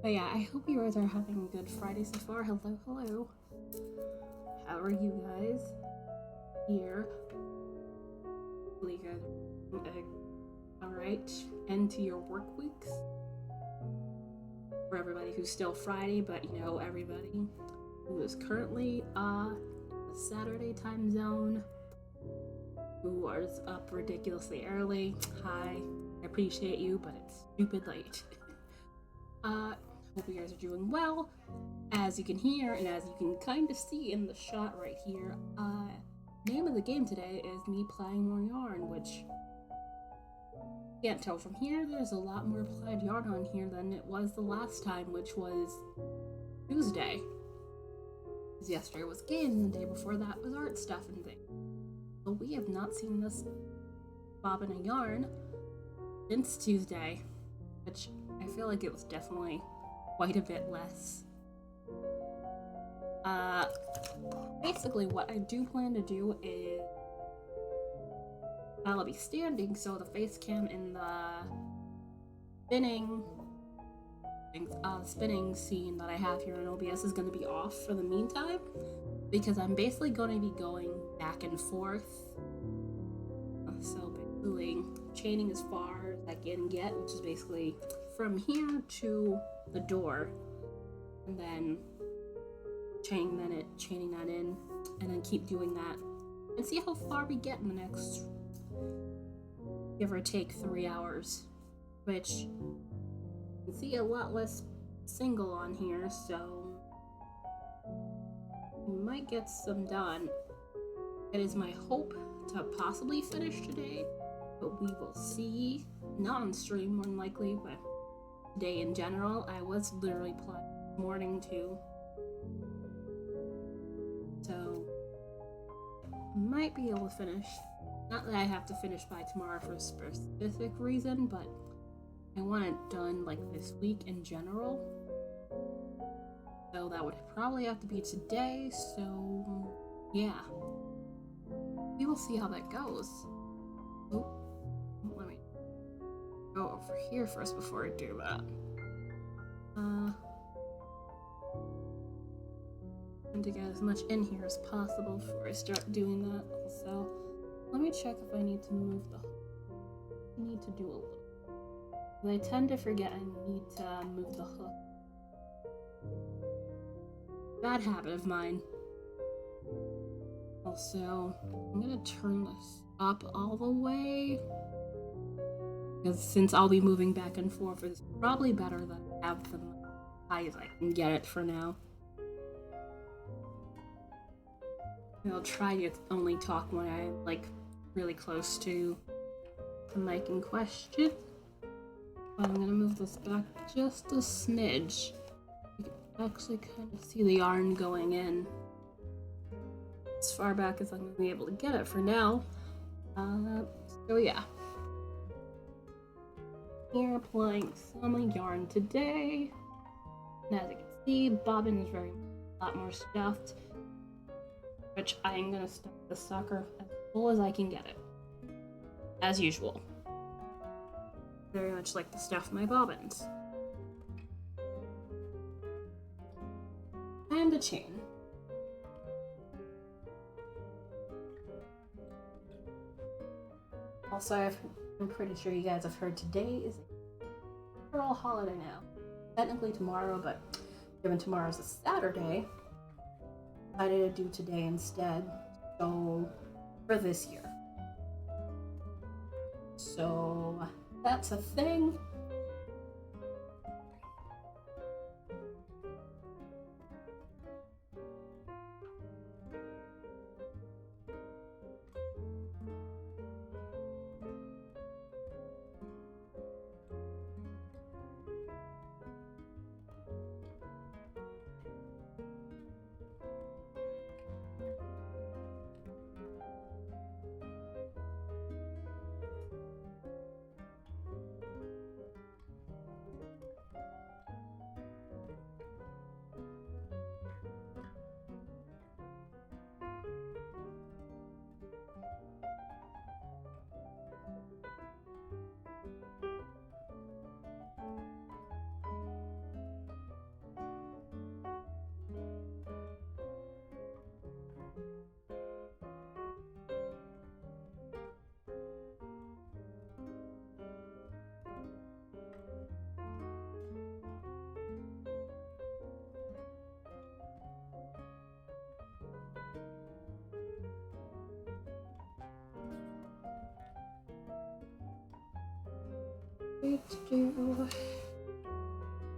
But yeah, I hope you guys are having a good Friday so far. Hello, hello. How are you guys here? Hopefully you guys are having alright end to your work weeks. For everybody who's still Friday, but you know, everybody who is currently in the Saturday time zone, who is up ridiculously early. Hi, I appreciate you, but it's stupid late. Hope you guys are doing well. As you can hear, and as you can kind of see in the shot right here, name of the game today is me playing more yarn, which can't tell from here. There's a lot more plaid yarn on here than it was the last time, which was Tuesday. Because yesterday was games, and the day before that was art stuff and things. But we have not seen this bobbin of yarn since Tuesday, which I feel like it was definitely quite a bit less. Basically what I do plan to do is I'll be standing, so the face cam in the spinning scene that I have here in OBS is going to be off for the meantime, because I'm basically going to be going back and forth. So basically chaining as far as I can get, which is basically from here to the door, and then chaining that in, and then keep doing that and see how far we get in the next give or take 3 hours, which you can see a lot less single on here, so we might get some done. It is my hope to possibly finish today, but we will see. Not on stream, more than likely, but today in general. I was literally playing this morning too, so might be able to finish. Not that I have to finish by tomorrow for a specific reason, but I want it done like this week in general. So that would probably have to be today, so yeah. We will see how that goes. Oh, let me go over here first before I do that. And to get as much in here as possible before I start doing that. Also, let me check if I need to move the hook. I need to do a little. But I tend to forget I need to move the hook. Bad habit of mine. Also, I'm gonna turn this up all the way, because since I'll be moving back and forth, it's probably better that I have them as high as I can get it for now. I'll try to only talk when I'm like really close to the mic in question. But I'm gonna move this back just a smidge. You can actually kind of see the yarn going in as far back as I'm gonna be able to get it for now. So yeah. Here applying some full today. And as you can see, bobbin is a lot more stuffed, which I am gonna stuff the sucker as full as I can get it. As usual. Very much like to stuff my bobbins. And the chain. Also, I'm pretty sure you guys have heard today is a federal holiday now. Technically tomorrow, but given tomorrow's a Saturday, I decided to do today instead. So, for this year. So, that's a thing.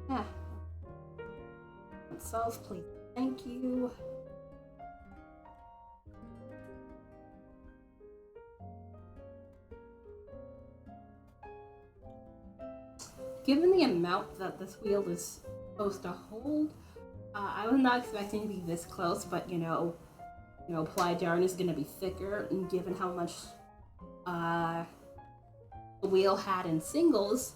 Yeah. Solve, please. Thank you. Given the amount that this wheel is supposed to hold, I was not expecting to be this close, but you know, plied yarn is going to be thicker, and given how much the wheel had in singles,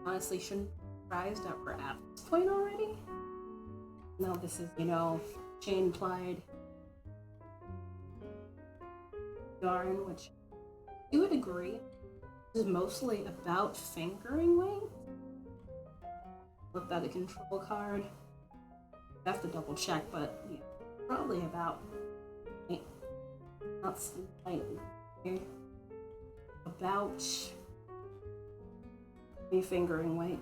honestly shouldn't be surprised that we're at this point already. Now this is, chain plied yarn, which to a degree is mostly about fingering weight. Looked at the control card. I have to double check, but yeah, probably about not slightly about me fingering weight.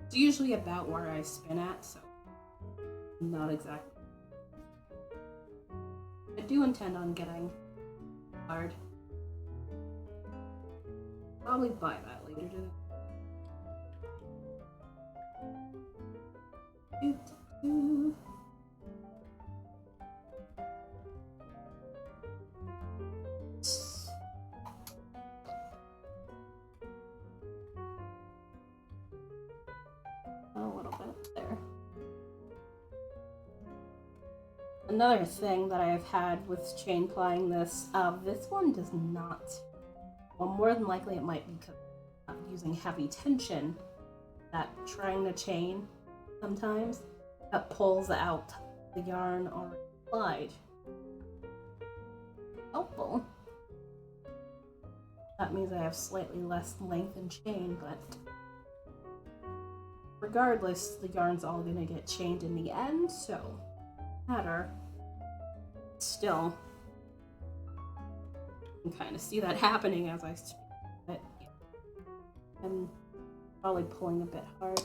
It's usually about where I spin at, so not exactly. I do intend on getting hard. Probably buy that later today. A little bit there. Another thing that I have had with chain plying this one does not. Well, more than likely it might be because I'm not using heavy tension. That trying to chain sometimes that pulls out the yarn already plied. Helpful. That means I have slightly less length in chain, but regardless, the yarn's all gonna get chained in the end, so matter. Still, you can kind of see that happening as I speak, but yeah. I'm probably pulling a bit hard.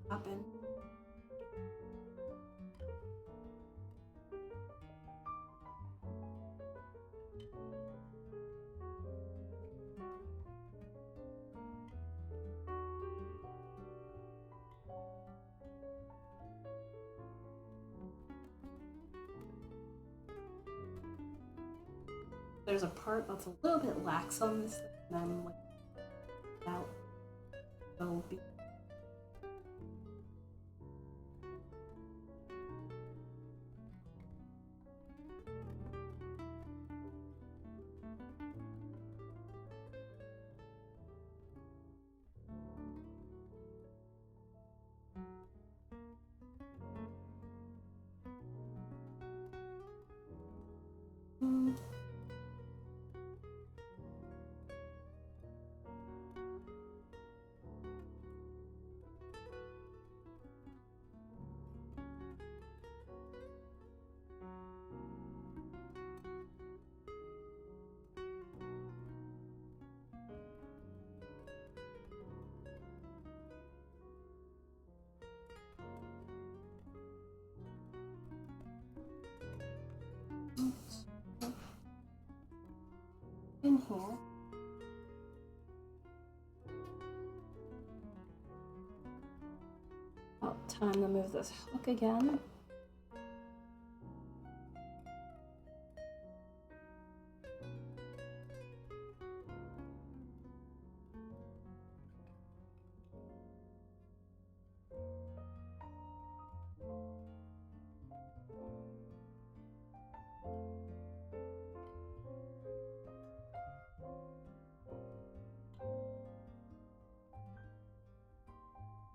Happen. there's a part that's a little bit lax on this thing, and I'm like, out. So be. In here. Oh, time to move this hook again.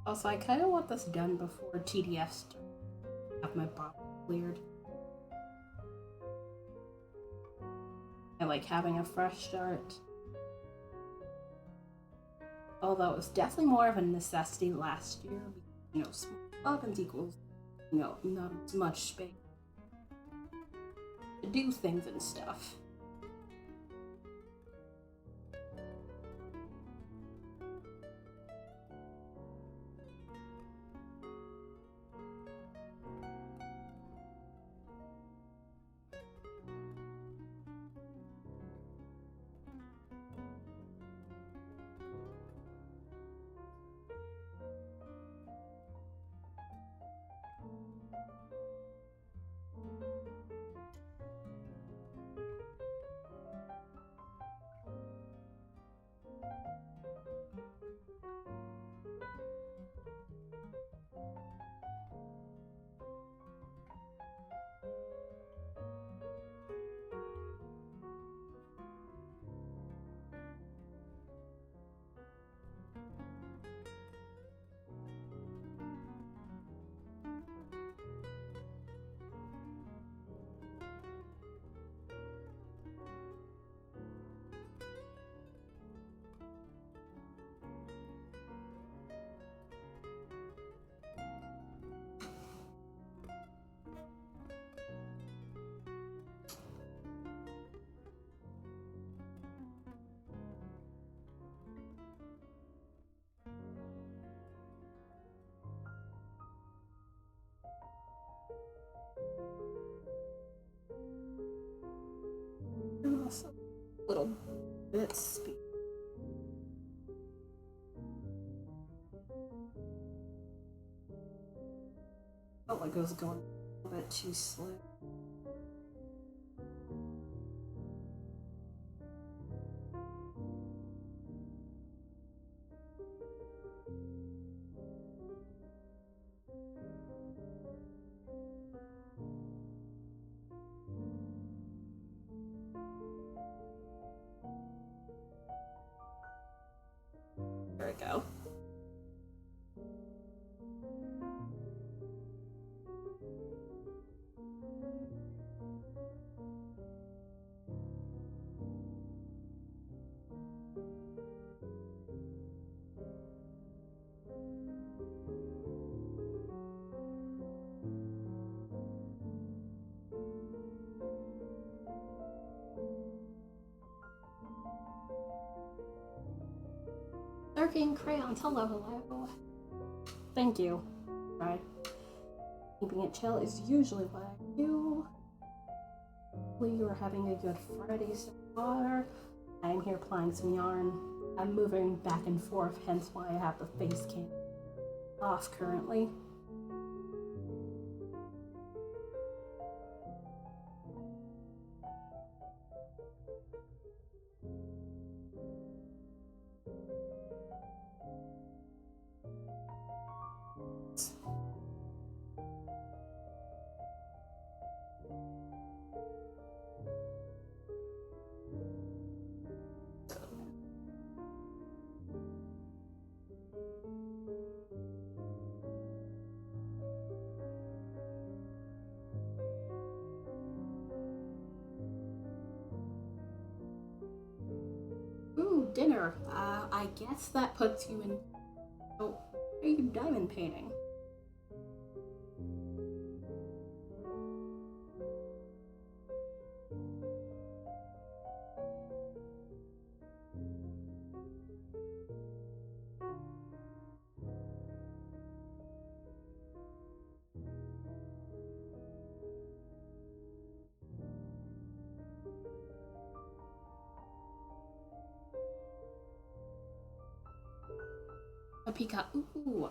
Also, I kind of want this done before TDF starts. Have my bottle cleared. I like having a fresh start. Although it was definitely more of a necessity last year. You know, small bobbins equals, you know, not as much space to do things and stuff. Also, a little bit speed. Felt like it was going a bit too slow. There we go. Darking crayons, hello. Thank you. Right. Keeping it chill is usually what I do. Hopefully you are having a good Friday so far. I am here plying some yarn. I'm moving back and forth, hence why I have the face cam off currently. Ooh, dinner. I guess that puts you in. Oh, why are you diamond painting? A peacock. Ooh.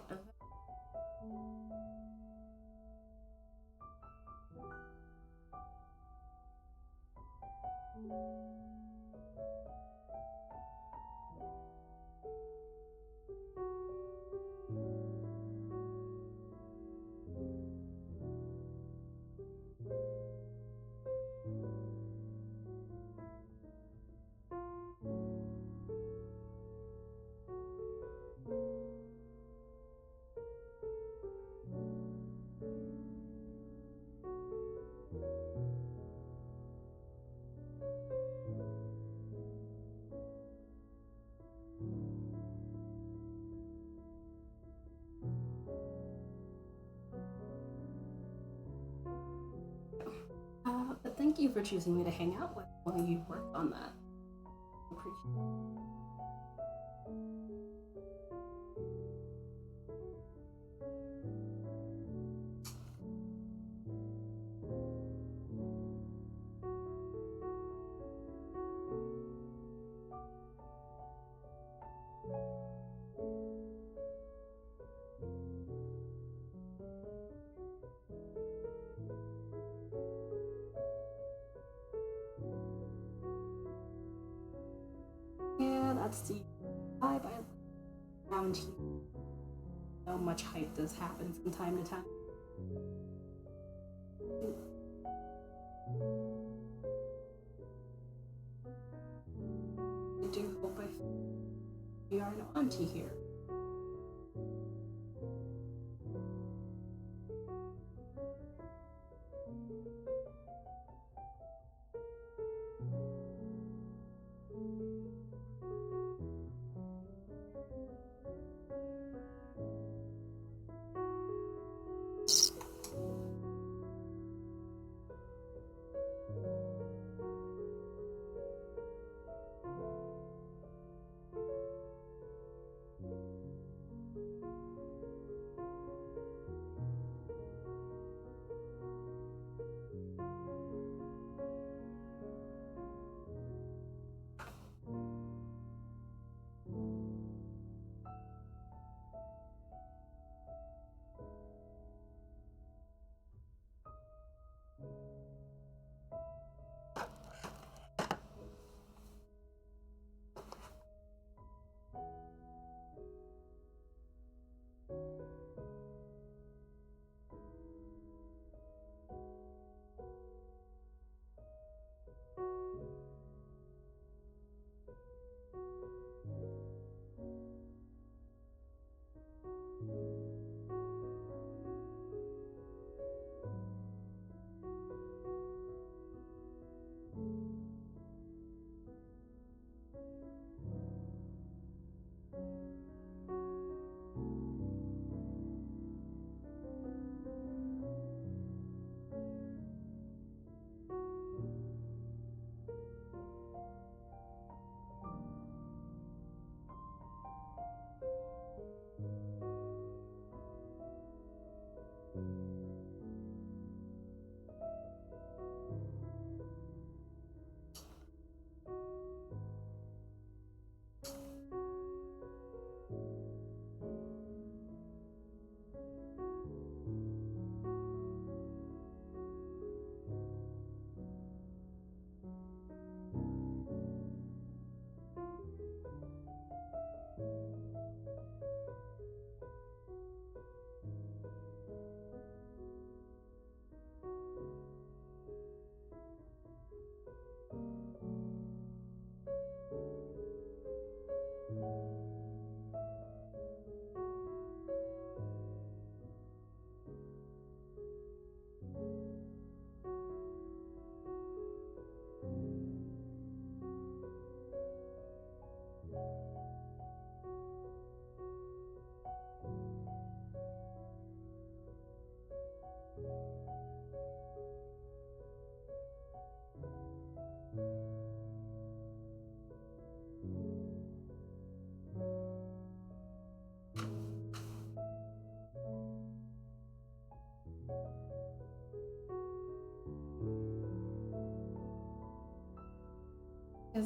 But thank you for choosing me to hang out with while you worked on that. Appreciate it. Yeah, that's the vibe I around here. So much hype does happen from time to time. I do hope we are an auntie here.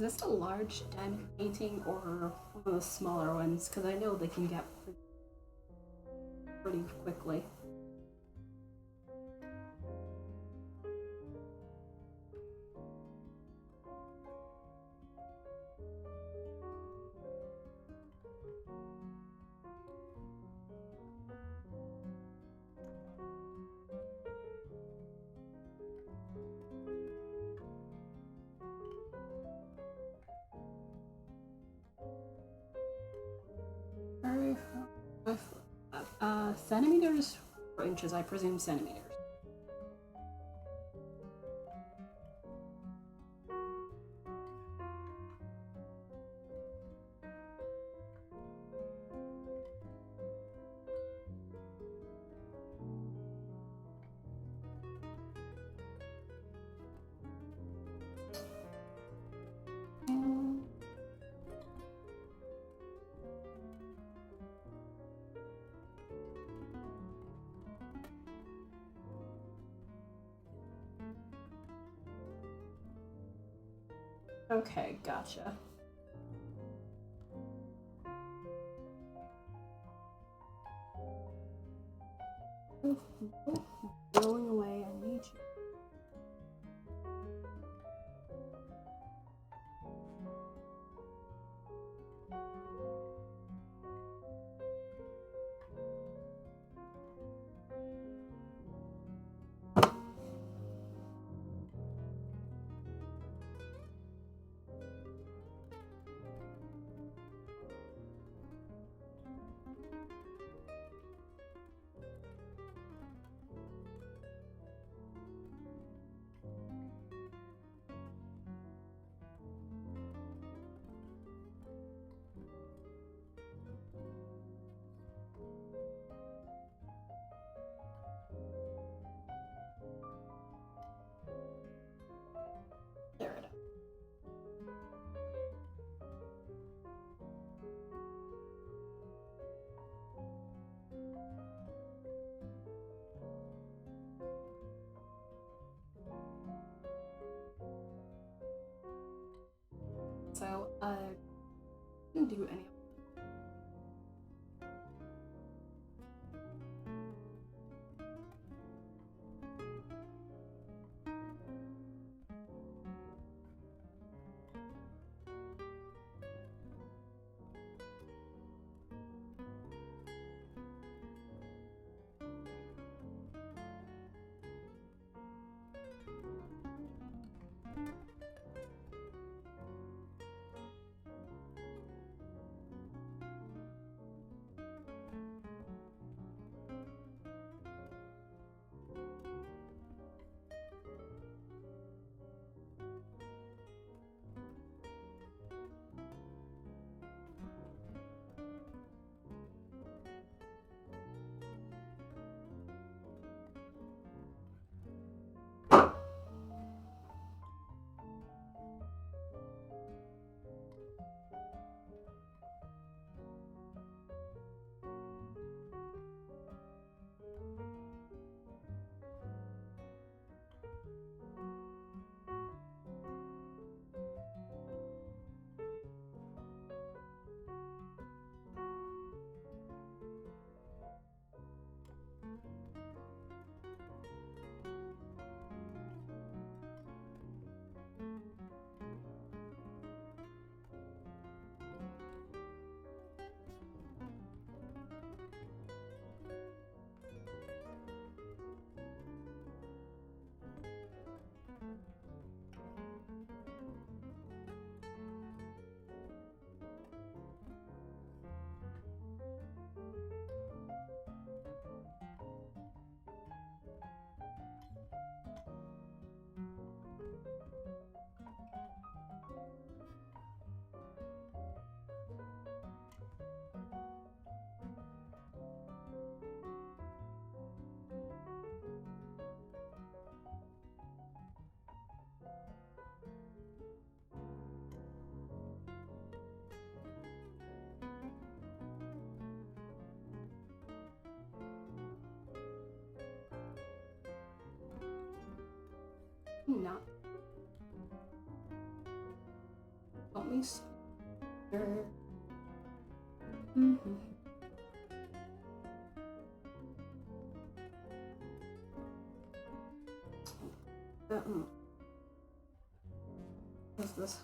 Is this a large diamond painting or one of the smaller ones? Because I know they can get pretty quickly. Centimeters or inches? I presume centimeters. Okay, gotcha. Rolling away, I need you. There it is. So, didn't do any. Not me see. Mm-hmm. What's this?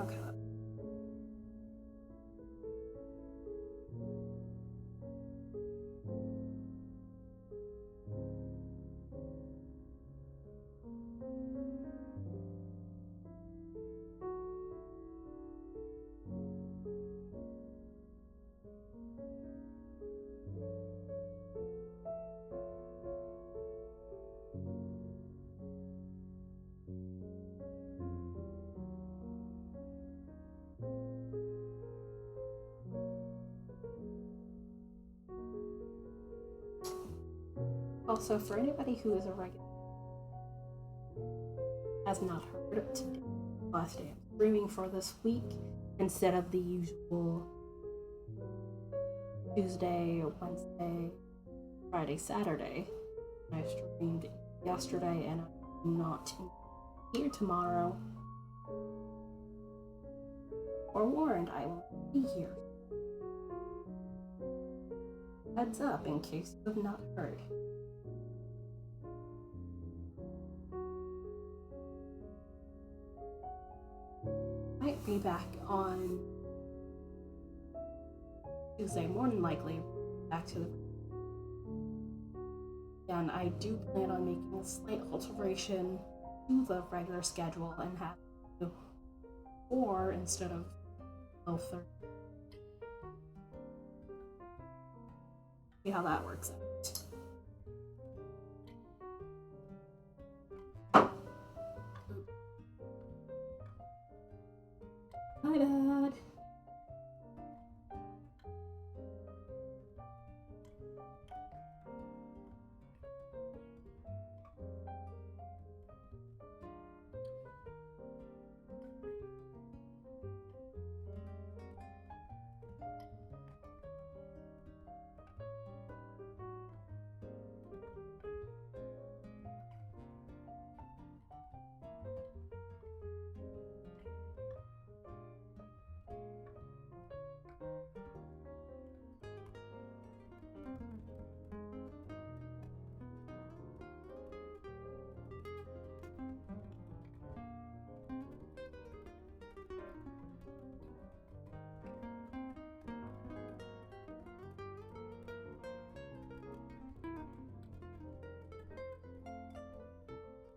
Okay. Also, for anybody who is a regular has not heard of today, last day I'm streaming for this week instead of the usual Tuesday, Wednesday, Friday, Saturday. I streamed yesterday and I'm not here tomorrow. Forewarned, I won't be here. Heads up in case you have not heard. might be back on Tuesday, more than likely back to the. And I do plan on making a slight alteration to the regular schedule and have 4 instead of 12:30. See how that works out. Hi, Dad.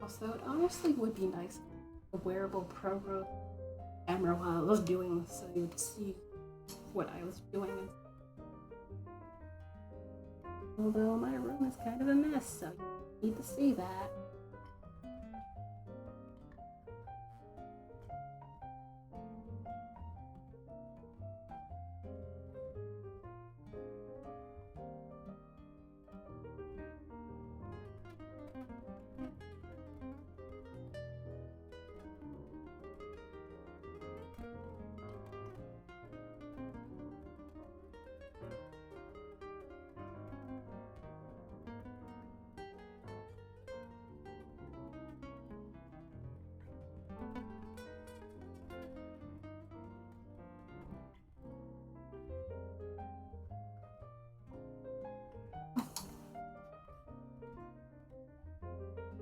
Also, it honestly would be nice a wearable pro camera while I was doing this so you'd see what I was doing. Although my room is kind of a mess, so you need to see that.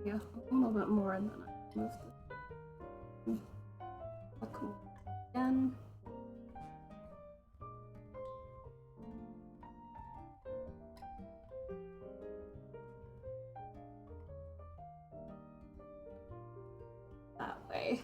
Yeah, a little bit more and then I move this. Look again. That way.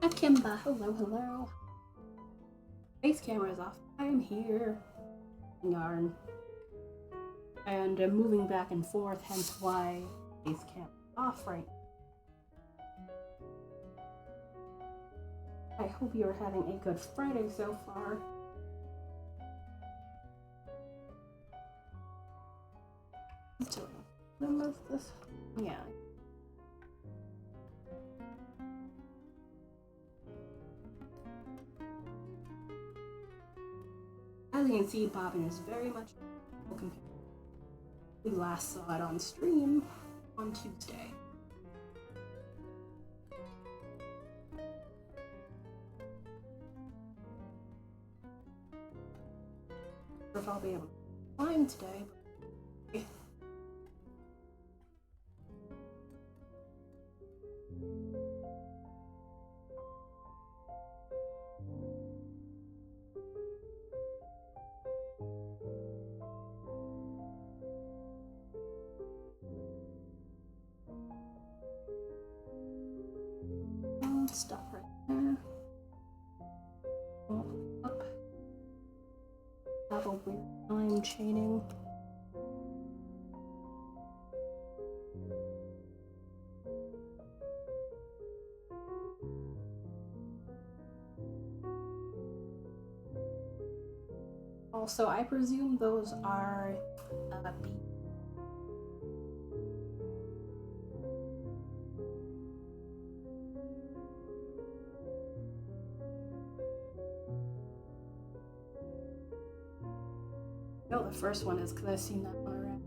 Hi Kimba, hello, hello. Face camera is off. I am here. Yarn. And I'm moving back and forth, hence why face camera is off right now. I hope you're having a good Friday so far. Let's do it. As you can see, Bobbin is very much compared. We last saw it on stream on Tuesday. I don't know if I'll be able to climb today, but stop right there. Up. Have a weird line chaining. Also, I presume those are bees. No, the first one is because I've seen that one around.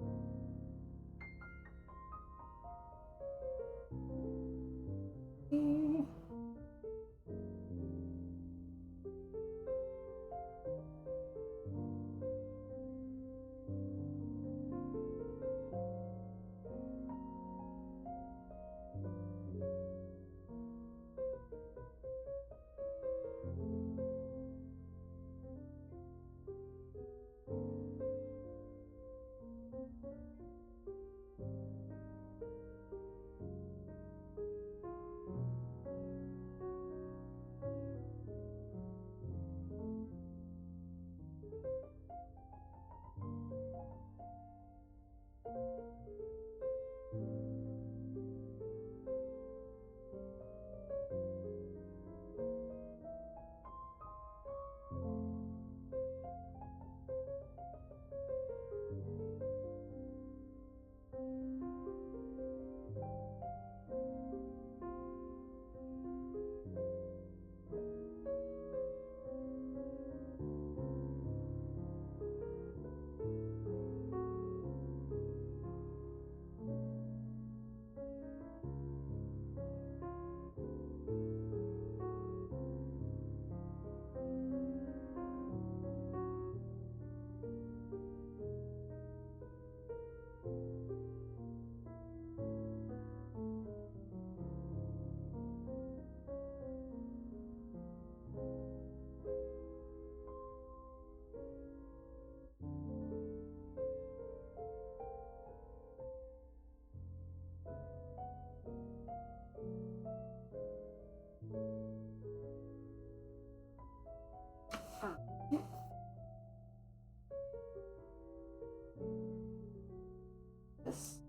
This.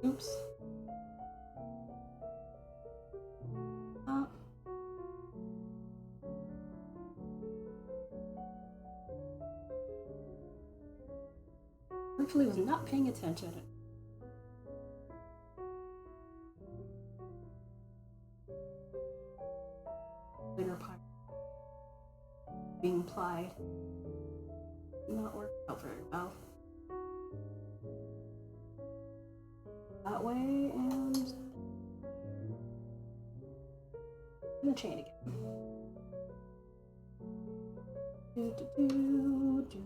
Oops. Actually was not paying attention. Bigger part being plied. Not working out very well. That way and the chain again. Do, do, do, do.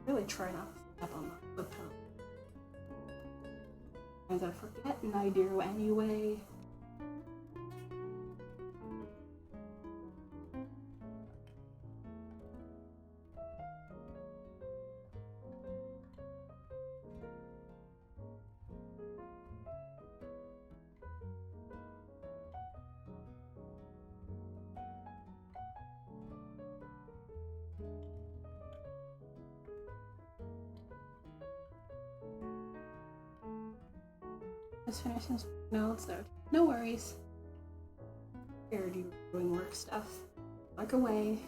Really try not to step on my foot pedal. I'm gonna forget, and I do anyway. Just finishing some notes there. No worries. Scared you were doing work stuff. Look away.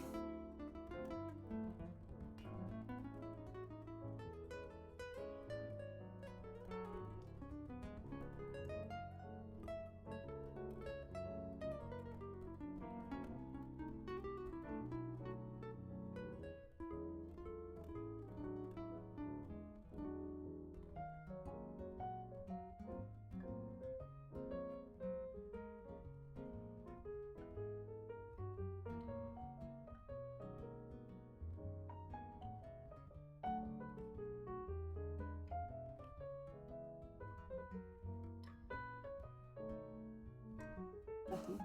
Nothing.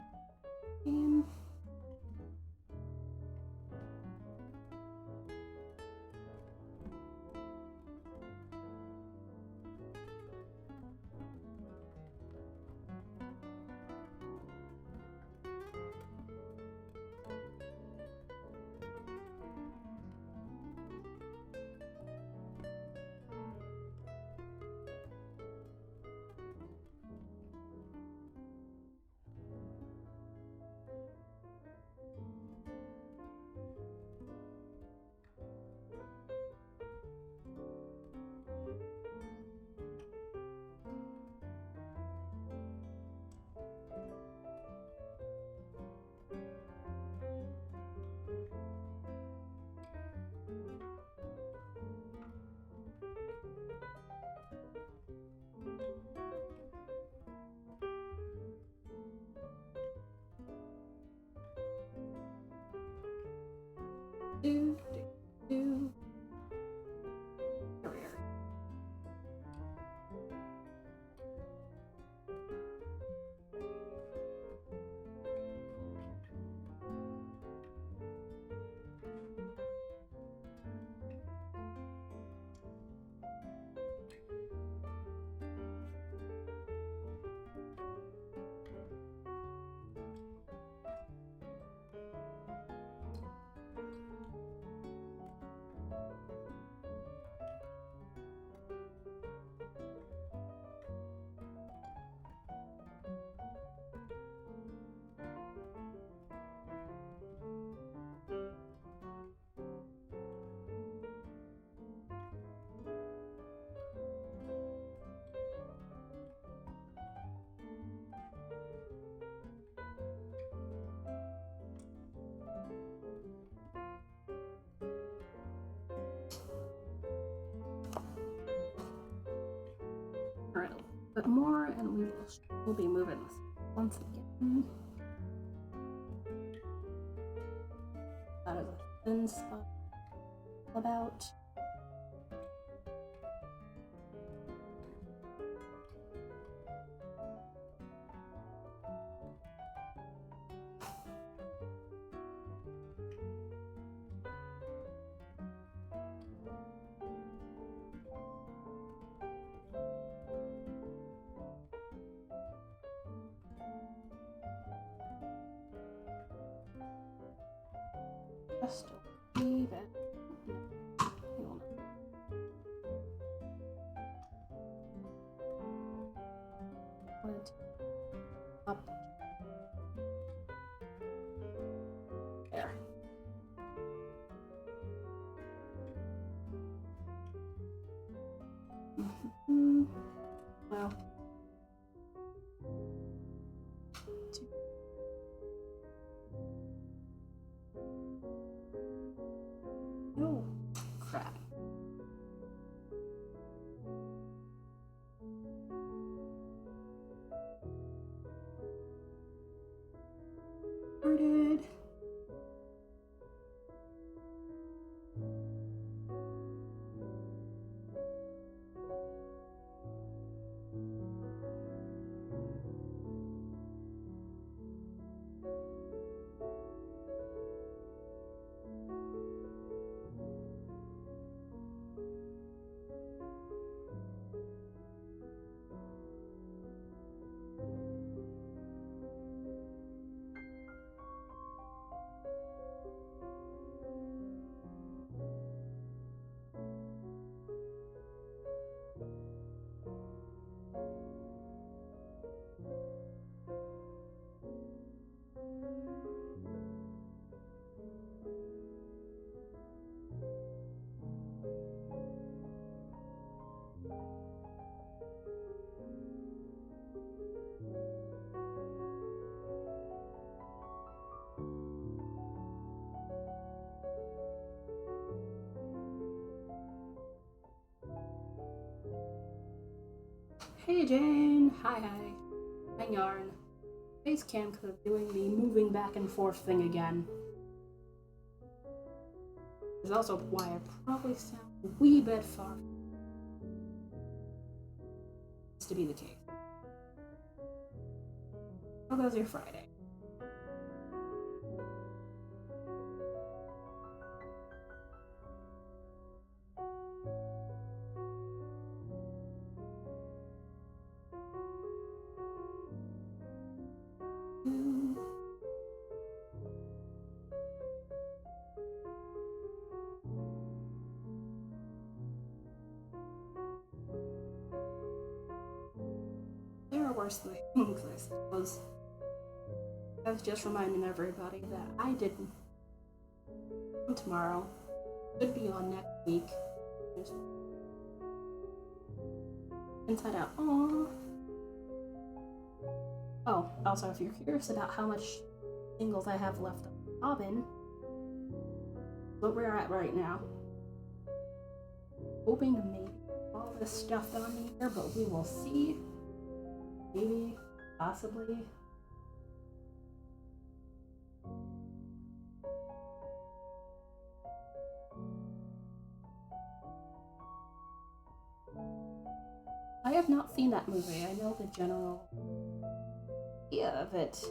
Do, do, do. Here we are. All right, a little bit more, and we'll be moving this once again. That is a thin spot about. Just a wee bit. Up there. Well, oh crap. Started. Hey Jane, hi. I'm Yarn. Face cam could have doing the moving back and forth thing again. Is also why I probably sound a wee bit far. It's to be the case. How goes your Friday? There are worse things, I suppose. I was just reminding everybody that I didn't. Tomorrow. Should be on next week. Just inside out. Aww. Oh, also, if you're curious about how much singles I have left on Bobbin, what we're at right now. Hoping to maybe all this stuff on here, but we will see. Maybe, possibly. I have not seen that movie. I know the general idea of it.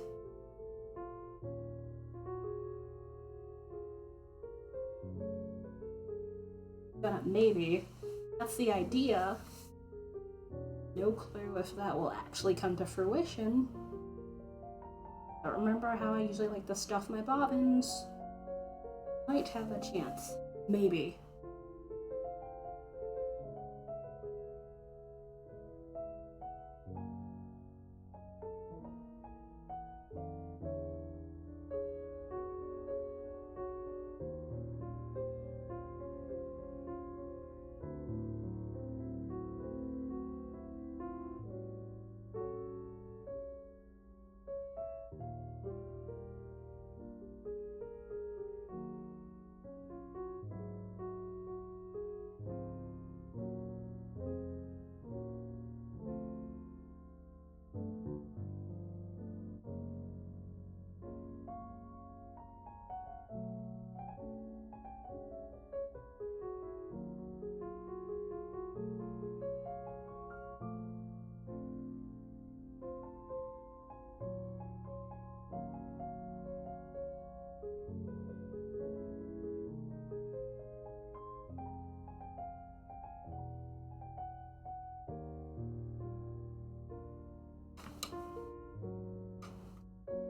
But maybe. That's the idea. No clue if that will actually come to fruition. But remember how I usually like to stuff my bobbins? Might have a chance. Maybe.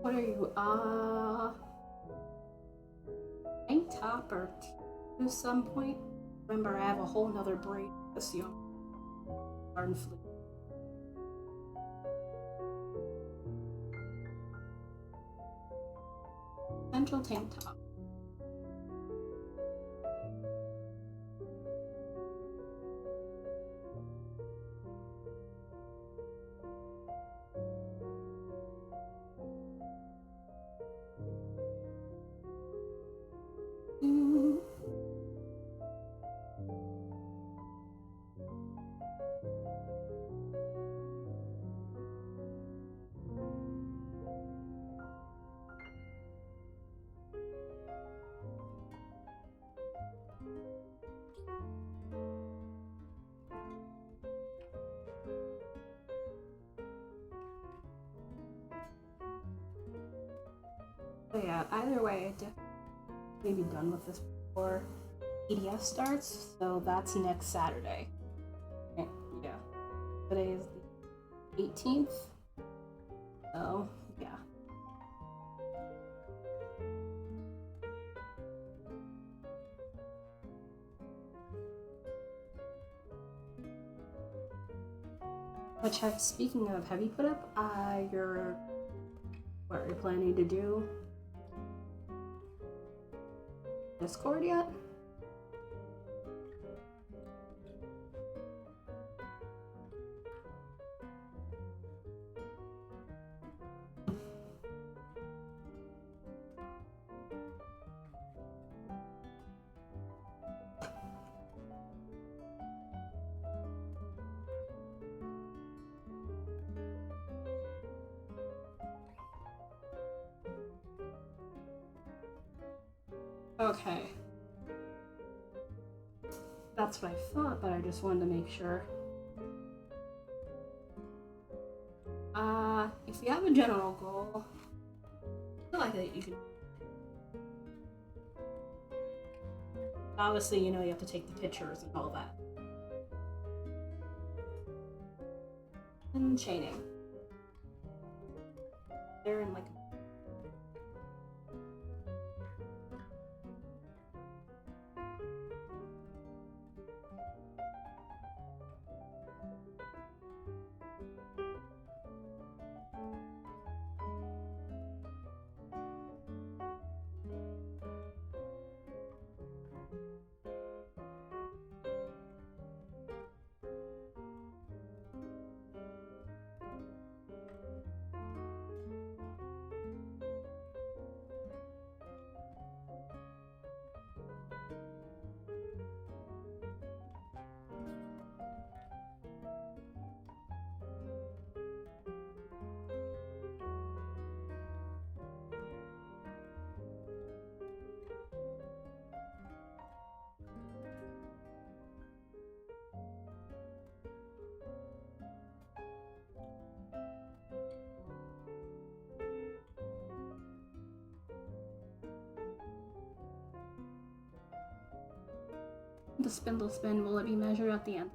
What are you, hang top or two at some point. Remember, I have a whole nother braid this young garden flute. Central tank top. So yeah, either way, I definitely be done with this before EDS starts, so that's next Saturday. Yeah, today is the 18th, so yeah. But check, speaking of, have you put up what you're planning to do? Discord yet? Okay. That's what I thought, but I just wanted to make sure. If you have a general goal, I feel like that you can. Obviously, you know, you have to take the pictures and all that. And chaining. They're in like the spindle spin. Will it be measured at the end?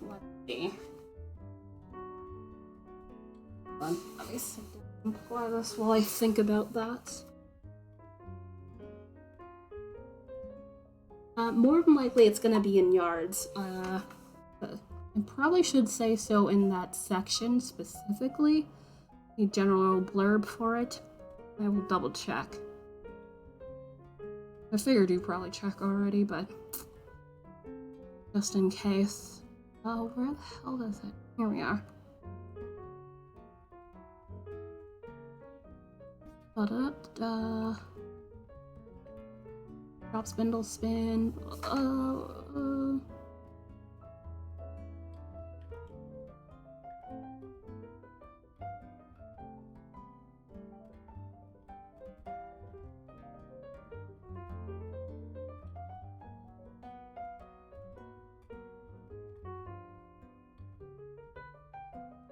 Let's see. Hold on, let me sit down and play this while I think about that. More than likely it's gonna be in yards. I probably should say so in that section specifically. A general blurb for it. I will double check. I figured you probably check already, but just in case. Oh, where the hell is it? Here we are. Drop spindle spin.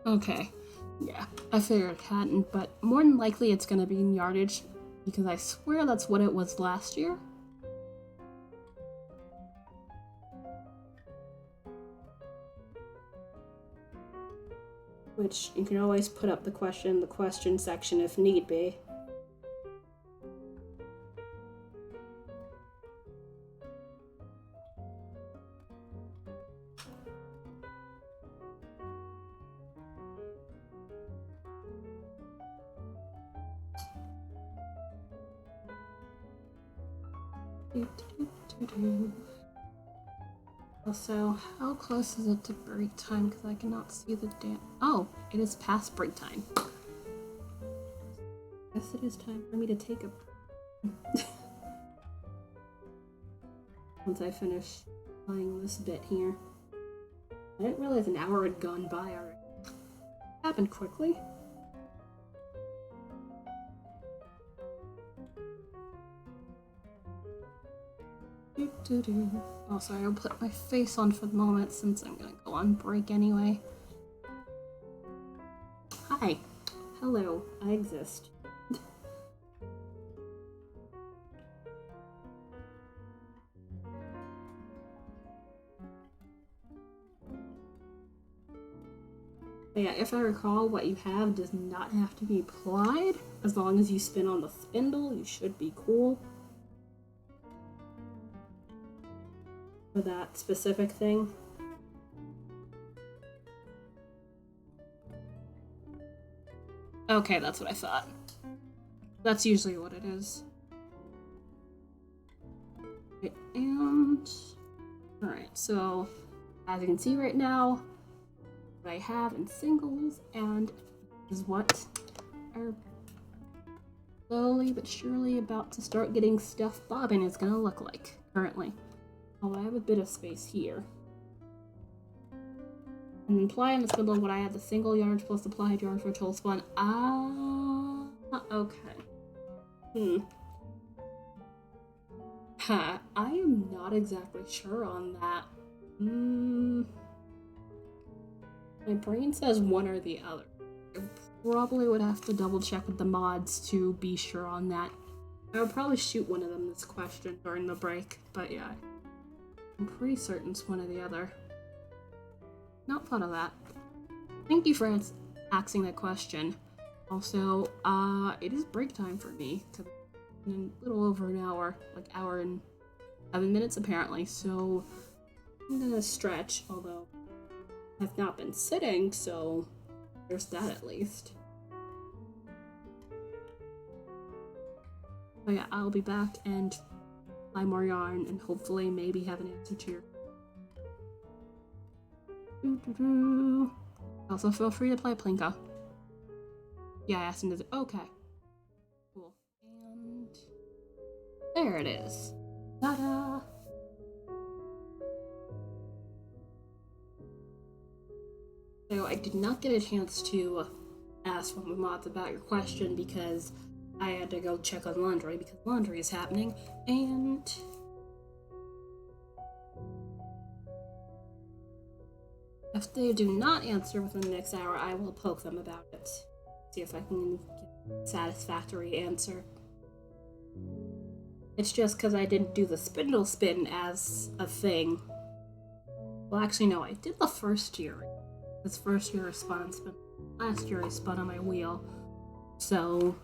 Okay, yeah, I figured it hadn't, but more than likely it's gonna be in yardage because I swear that's what it was last year. Which you can always put up the question section if need be. Also, how close is it to break time? Because I cannot see the damn. Oh, it is past break time. Guess it is time for me to take a. Once I finish playing this bit here. I didn't realize an hour had gone by already. Happened quickly. Oh, sorry, I'll put my face on for the moment since I'm gonna go on break anyway. Hi. Hello. I exist. But yeah, if I recall, what you have does not have to be applied. As long as you spin on the spindle, you should be cool. For that specific thing. Okay, that's what I thought. That's usually what it is. Okay, and... Alright, so as you can see right now, what I have in singles, and is what are slowly but surely about to start getting stuff bobbing is gonna look like currently. Oh, I have a bit of space here. And then plying the spindle, what I had the single yarn plus the plied yarn for a total spun. Okay. I am not exactly sure on that. My brain says one or the other. I probably would have to double check with the mods to be sure on that. I would probably shoot one of them this question during the break, but yeah. I'm pretty certain it's one or the other. Not thought of that. Thank you for asking that question. Also, it is break time for me, in a little over an hour, like hour and 7 minutes apparently, so I'm gonna stretch, although I've not been sitting, so there's that at least. But yeah, I'll be back and buy more yarn and hopefully maybe have an answer to your... Also, feel free to play Plinko. Yeah, I asked him to... Okay. Cool. And... there it is. Ta-da! So I did not get a chance to ask one of the mods about your question because I had to go check on laundry because laundry is happening, and... if they do not answer within the next hour, I will poke them about it. See if I can get a satisfactory answer. It's just because I didn't do the spindle spin as a thing. Well, actually, no, I did the first year. This first year I spun and spin. Last year I spun on my wheel. So,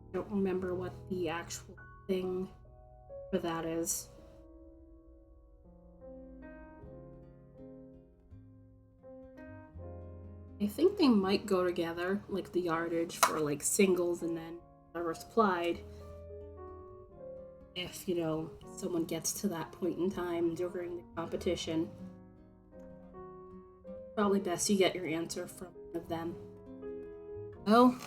I don't remember what the actual thing for that is. I think they might go together, like the yardage for like singles and then whatever's plied. If, you know, someone gets to that point in time during the competition. Probably best you get your answer from one of them. Oh.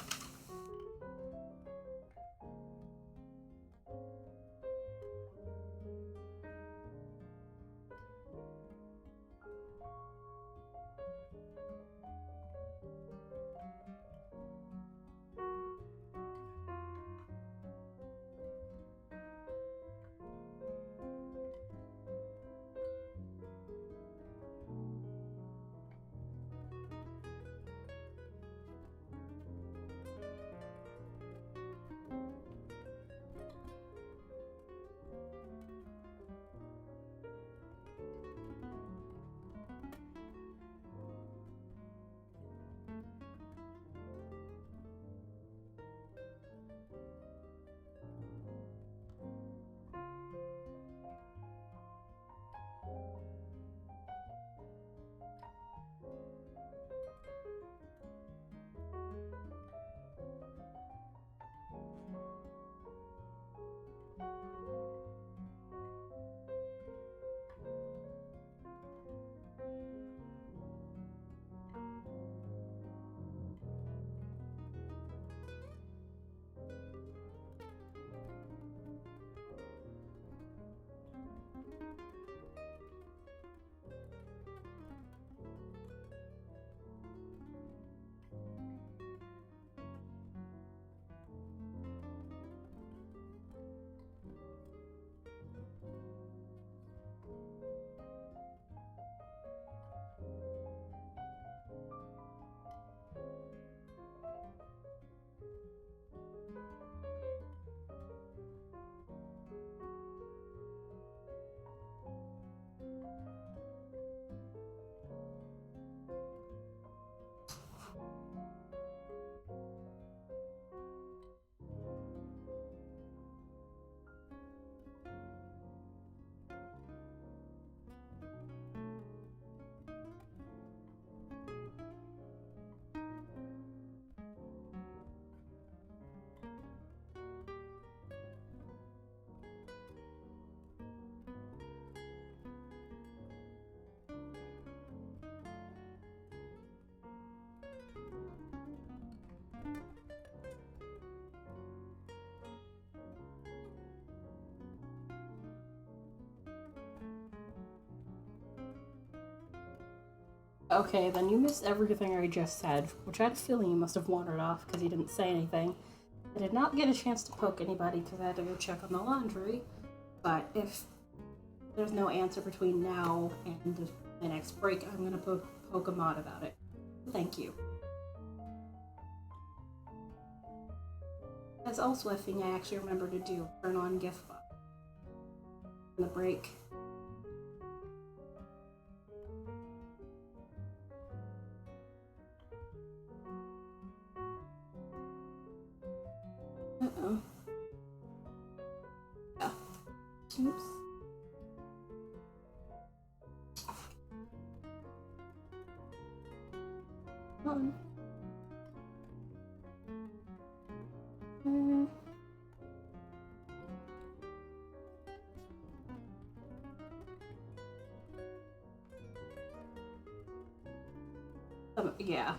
Okay, then you missed everything I just said, which I had a feeling you must have wandered off because you didn't say anything. I did not get a chance to poke anybody because I had to go check on the laundry, but if there's no answer between now and the next break, I'm gonna poke a mod about it. Thank you. That's also a thing I actually remember to do, turn on gift box in the break. Uh-oh. Yeah. Oops. Come on. Yeah.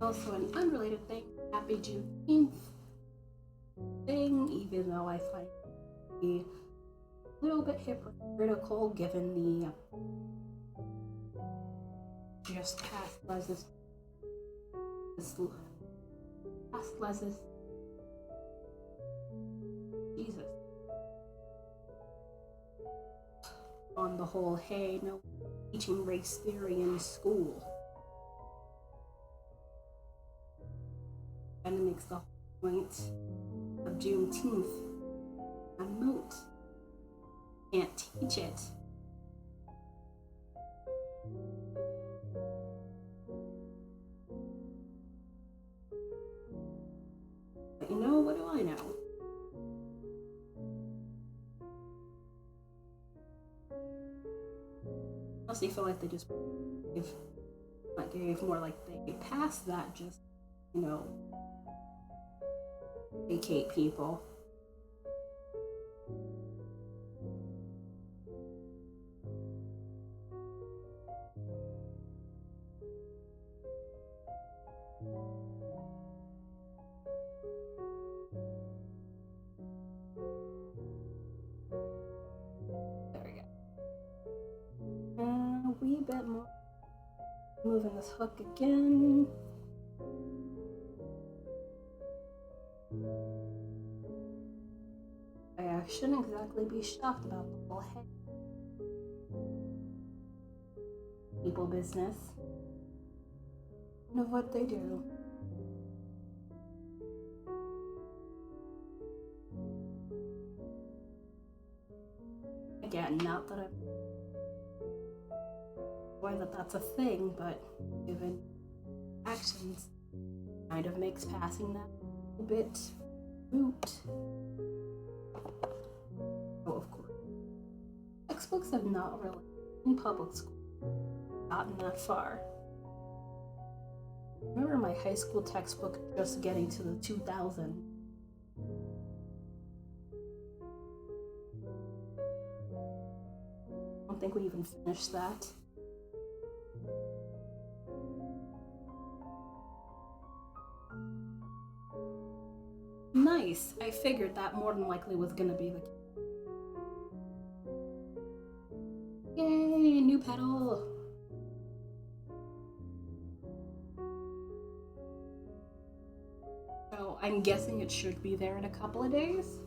Also, an unrelated thing, happy Juneteenth thing, even though I find it a little bit hypocritical given the just past Les's Jesus on the whole, hey, no teaching race theory in school. And it makes the whole point of Juneteenth a moot. Can't teach it. But you know, what do I know? honestly feel like they just gave more like they passed that, just, you know, vacate people. There we go. A wee bit more. Moving this hook again. I shouldn't exactly be shocked about the whole head people business. Of what they do. Again, not that I'm aware that that's a thing, but given actions, kind of makes passing that a bit moot. Oh, of course. Textbooks have not really, in public school, gotten that far. I remember my high school textbook just getting to the 2000. I don't think we even finished that. Nice. I figured that more than likely was gonna be the case. Yay, new pedal. So I'm guessing it should be there in a couple of days.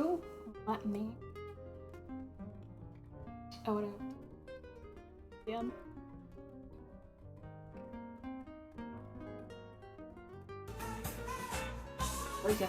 Oh, let me. I would have. Yeah. There we go.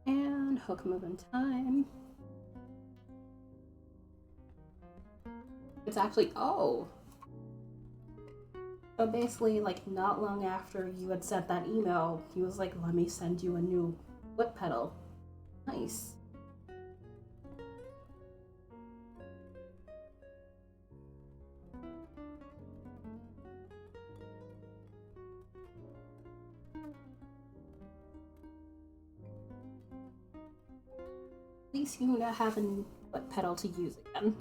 And hook move in time. It's actually, oh. So basically, like, not long after you had sent that email, he was like, let me send you a new foot pedal. Nice. least you have a foot pedal to use again.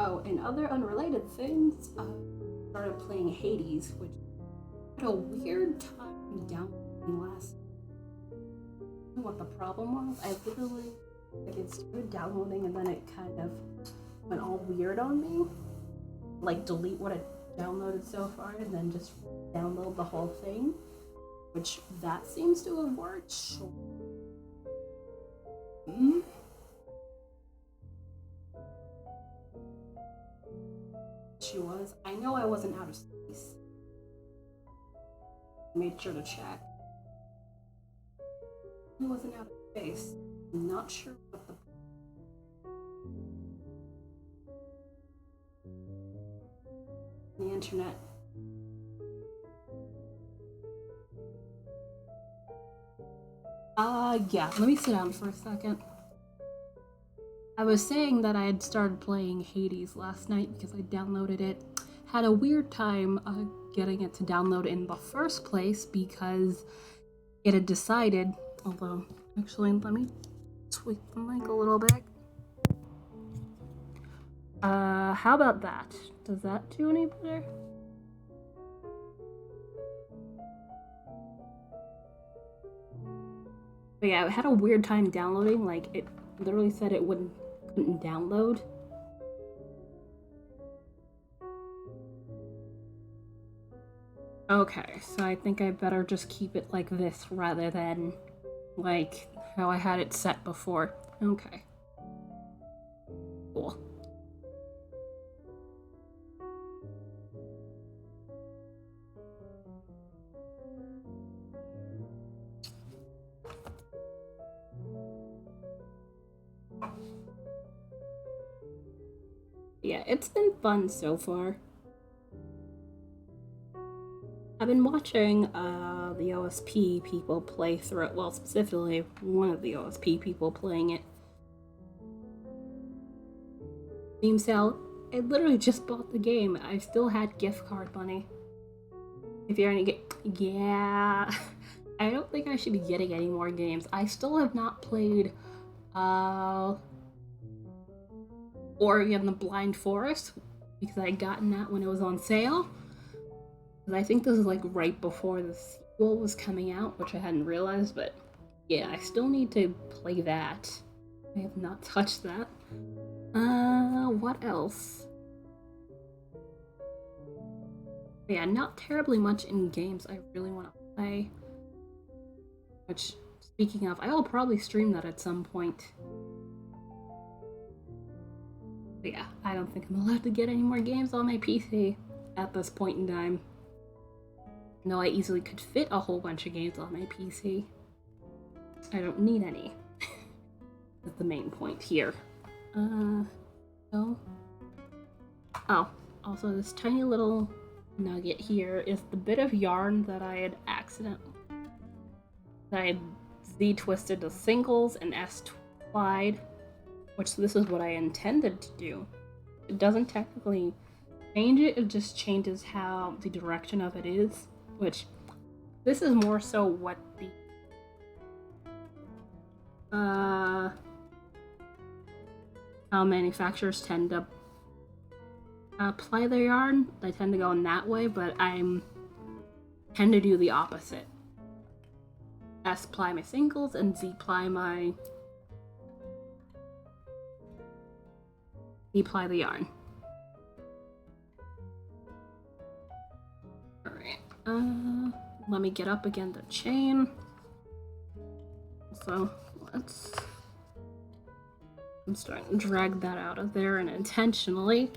Oh, and other unrelated things, I started playing Hades, which had a weird time downloading last. I don't know what the problem was. I literally, it started downloading and then it kind of went all weird on me. Like, delete what I downloaded so far and then just download the whole thing, which that seems to have worked. Sure. issue was. I know I wasn't out of space. I made sure to check. I wasn't out of space. I'm not sure what the internet. Yeah, let me sit down for a second. I was saying that I had started playing Hades last night because I downloaded it. Had a weird time getting it to download in the first place because it had decided, although, actually, let me tweak the mic a little bit. How about that? Does that do any better? But yeah, I had a weird time downloading, like, it literally said it couldn't download. Okay, so I think I better just keep it like this rather than, like, how I had it set before. Okay. Cool. Yeah, it's been fun so far. I've been watching the OSP people play through it. Well, specifically, one of the OSP people playing it. Steam sale. I literally just bought the game. I still had gift card money. If you're any yeah. I don't think I should be getting any more games. I still have not played Ori and the Blind Forest because I had gotten that when it was on sale. I think this is like right before the sequel was coming out, which I hadn't realized, but yeah, I still need to play that. I have not touched that. What else? Yeah, not terribly much in games I really want to play. Which, speaking of, I will probably stream that at some point. But yeah, I don't think I'm allowed to get any more games on my PC at this point in time. No, I easily could fit a whole bunch of games on my PC. I don't need any. That's the main point here. So. Oh, also this tiny little nugget here is the bit of yarn that I had Z-twisted to singles and S-plied, which this is what I intended to do. It doesn't technically change it, it just changes how the direction of it is, which this is more so what the how manufacturers tend to ply their yarn. They tend to go in that way, but I tend to do the opposite. S ply my singles and Z ply the yarn. Alright, let me get up again the chain. So I'm starting to drag that out of there and intentionally.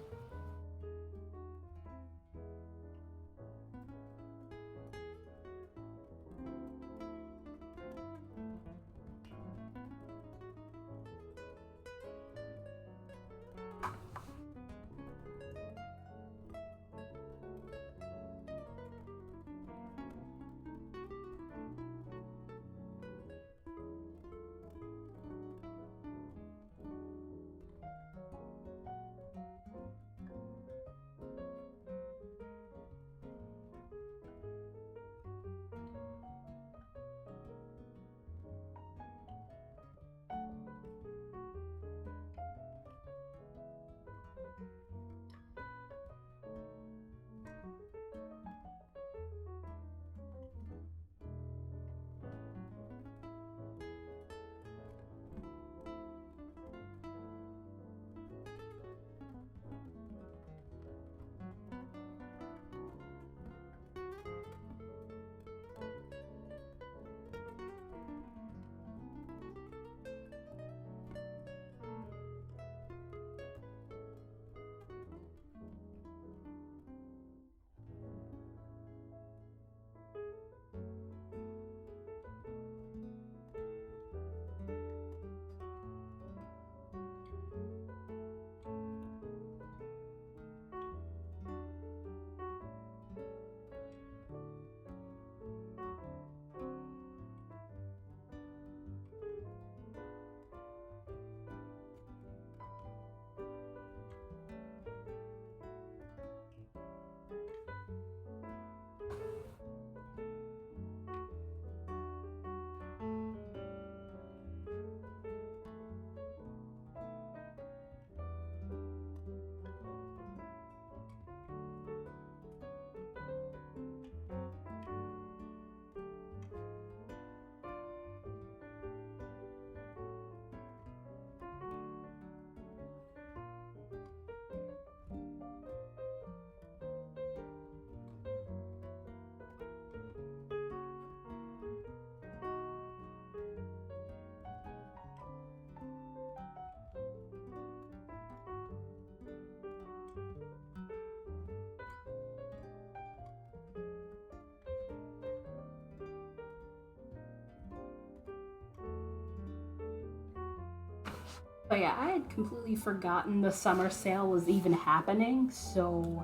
But yeah, I had completely forgotten the summer sale was even happening, so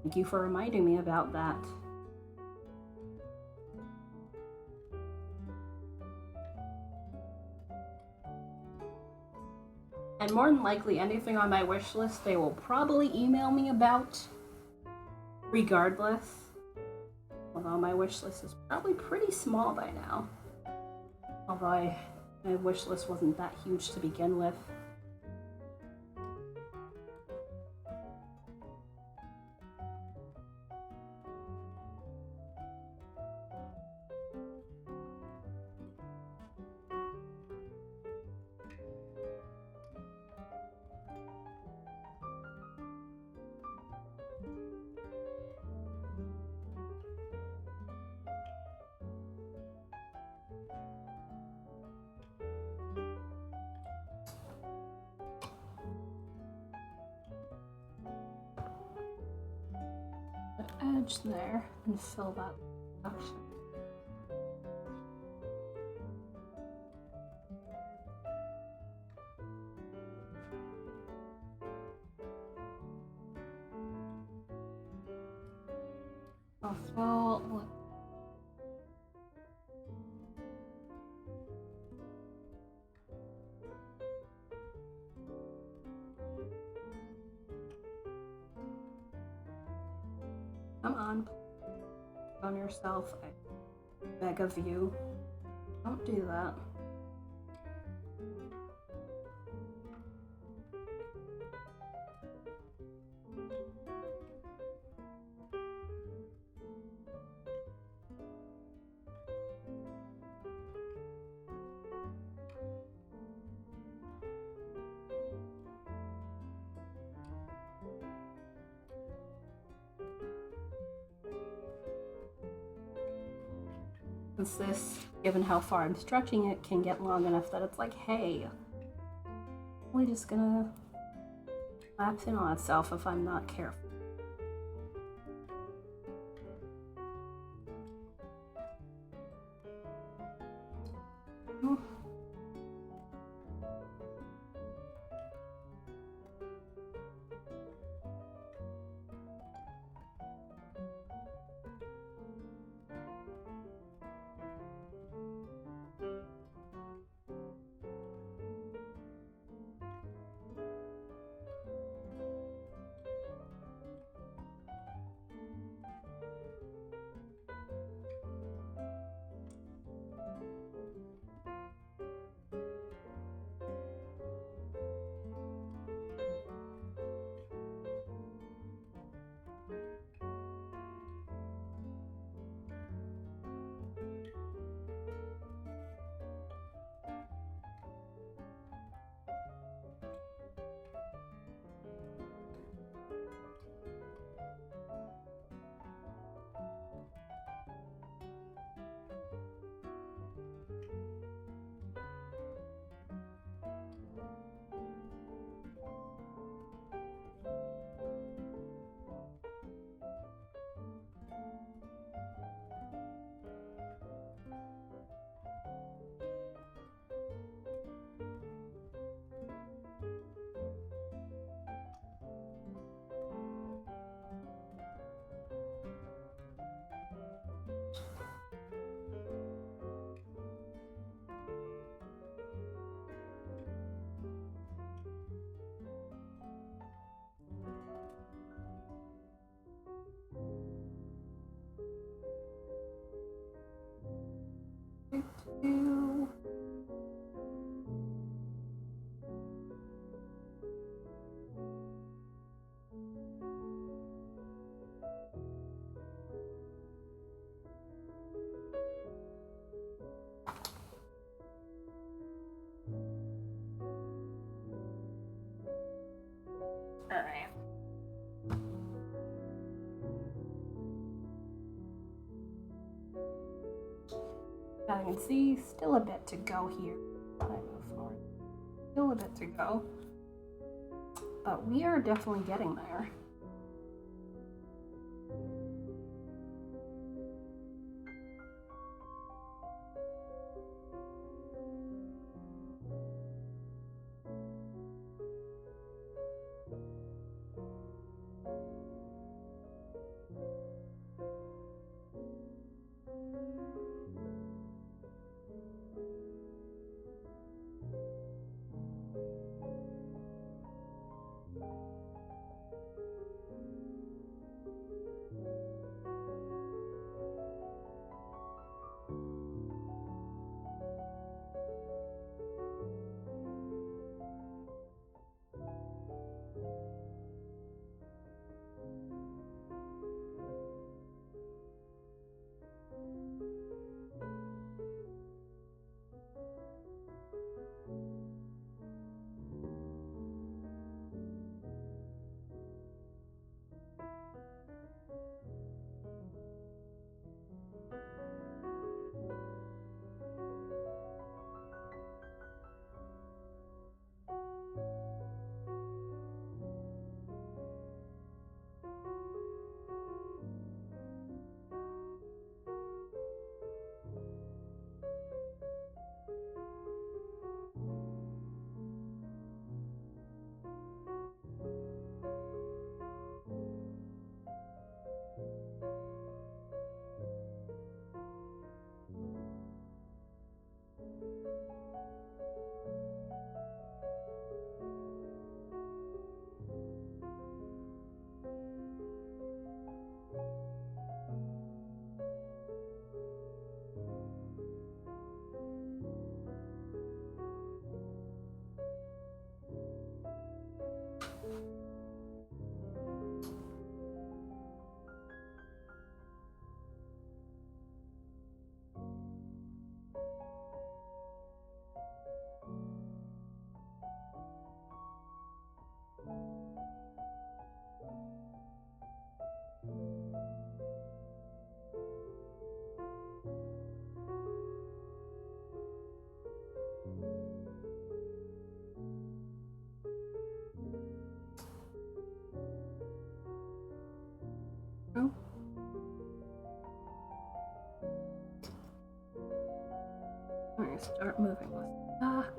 thank you for reminding me about that. And more than likely, anything on my wish list, they will probably email me about, regardless. Although my wish list is probably pretty small by now. Although my wish list wasn't that huge to begin with. Edge there and fill that section. I'll throw come on yourself. I beg of you. Don't do that. Since this, given how far I'm stretching it, can get long enough that it's like, hey, we're just gonna lapse in on itself if I'm not careful. Alright. As you can see, still a bit to go here. I move forward. Still a bit to go. But we are definitely getting there. I'm gonna start moving the stock.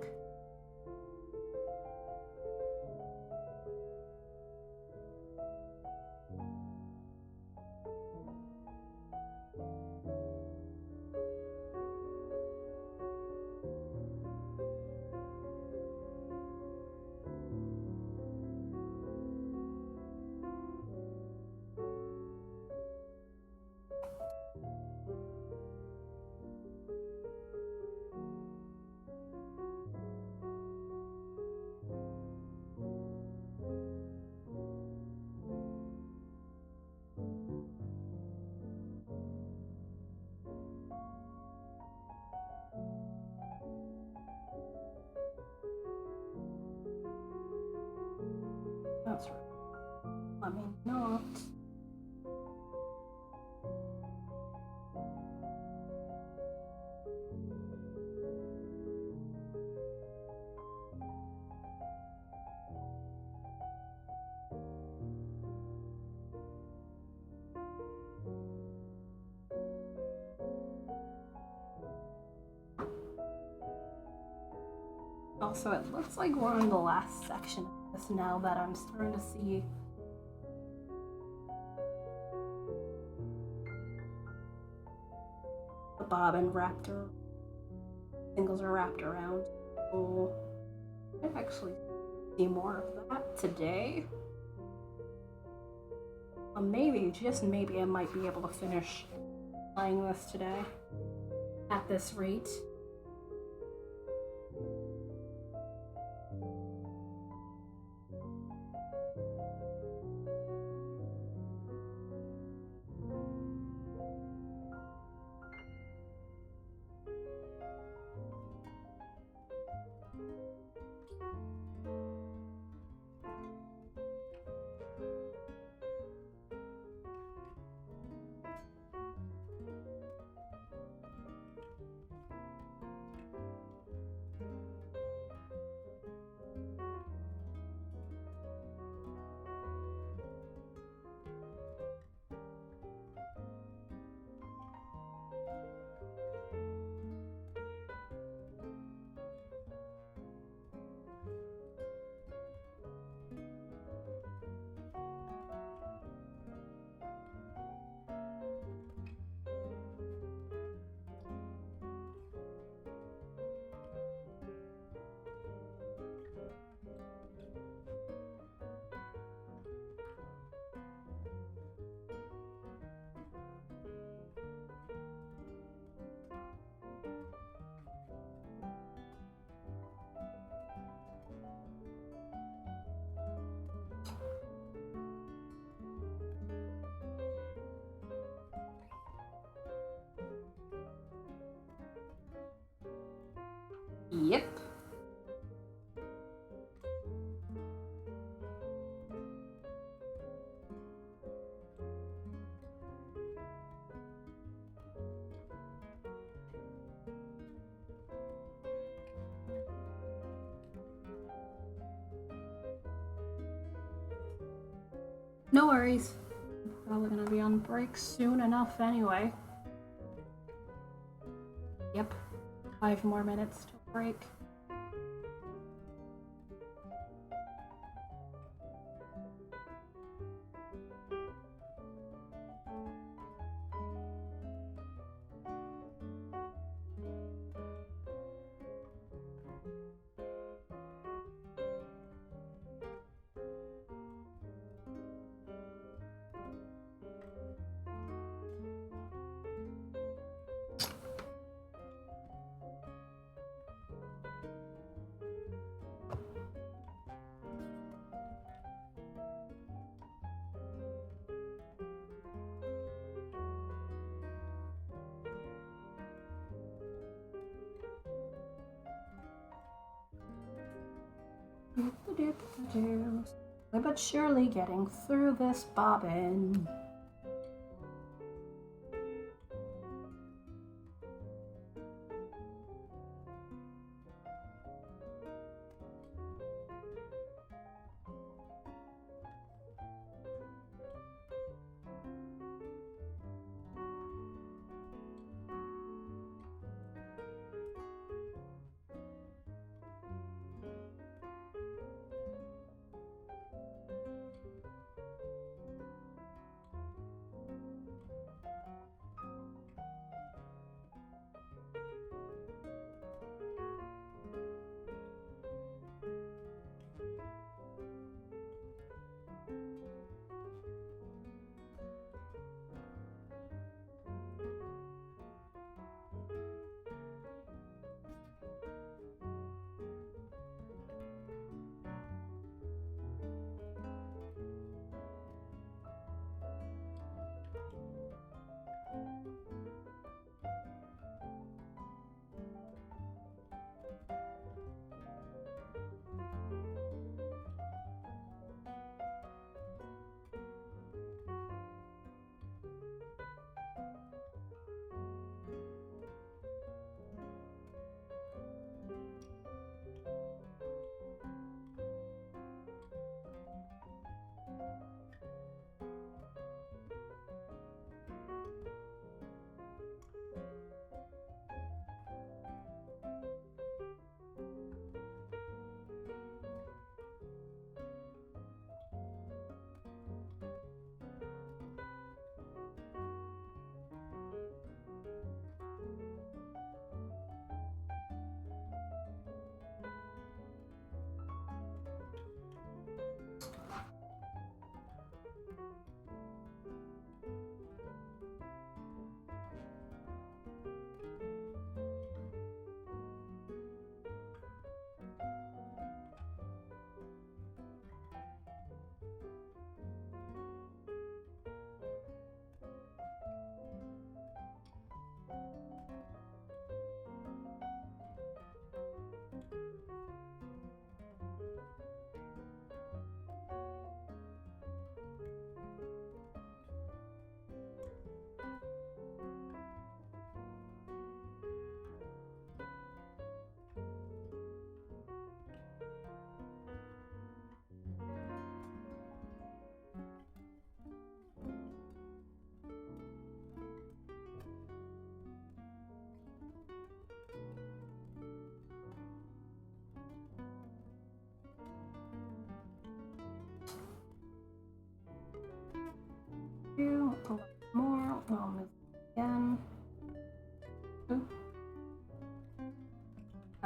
That's right. Let me not. Also, it looks like we're in the last section of this now that I'm starting to see the bobbin wrapped around. Singles are wrapped around. So I might actually see more of that today. Maybe, just maybe, I might be able to finish playing this today at this rate. Yep. No worries. Probably gonna be on break soon enough anyway. Yep. 5 more minutes to break. But surely getting through this bobbin.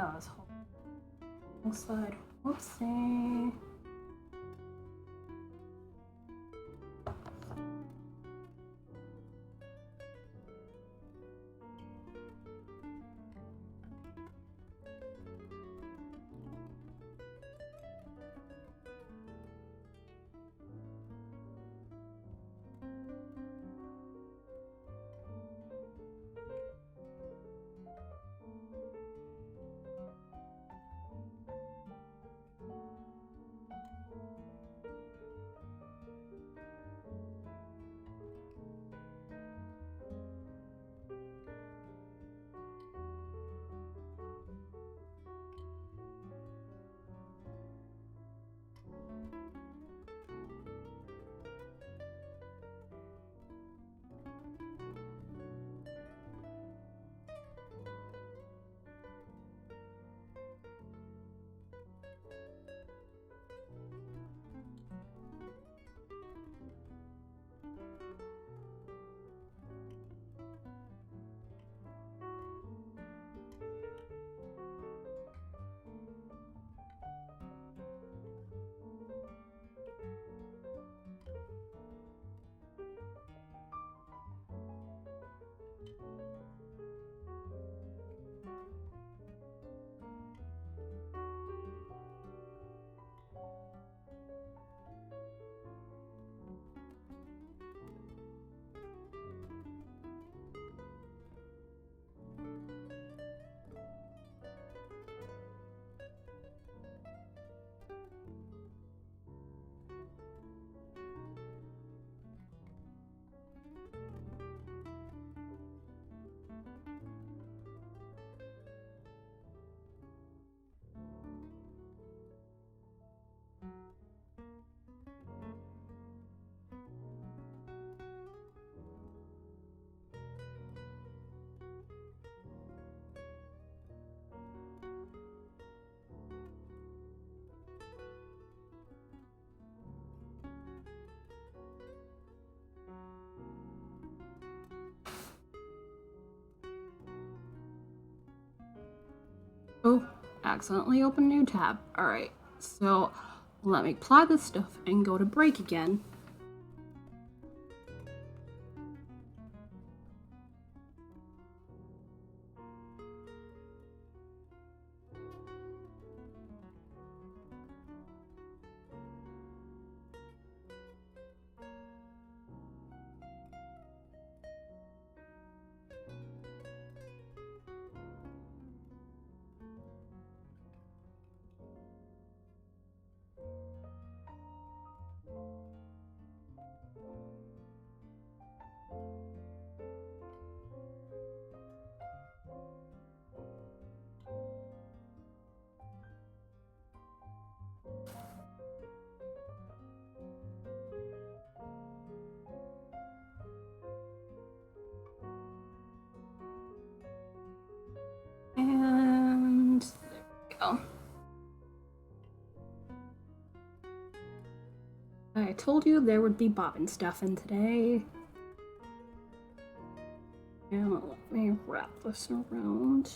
Oh, this whole side. Whoopsie. Oh, accidentally opened a new tab. Alright, so let me apply this stuff and go to break again. And there we go. I told you there would be bobbin stuff in today. And let me wrap this around.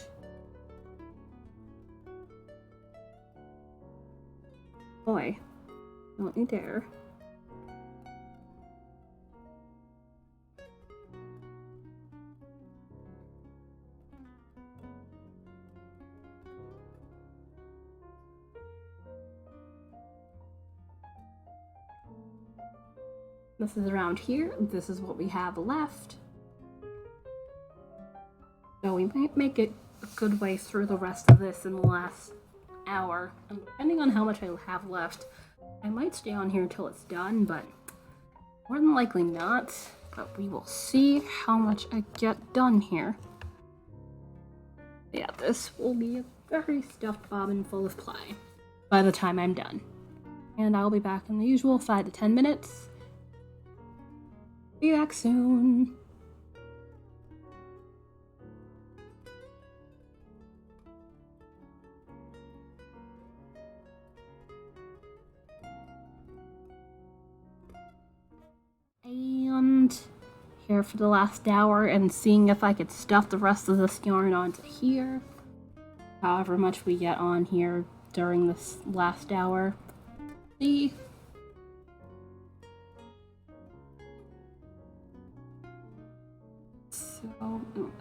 Boy, don't you dare. This is around here. This is what we have left. So we might make it a good way through the rest of this in the last hour. And depending on how much I have left, I might stay on here until it's done, but more than likely not. But we will see how much I get done here. Yeah, this will be a very stuffed bobbin full of ply by the time I'm done. And I'll be back in the usual 5 to 10 minutes. Be back soon. And here for the last hour and seeing if I could stuff the rest of this yarn onto here. however much we get on here during this last hour. See? So,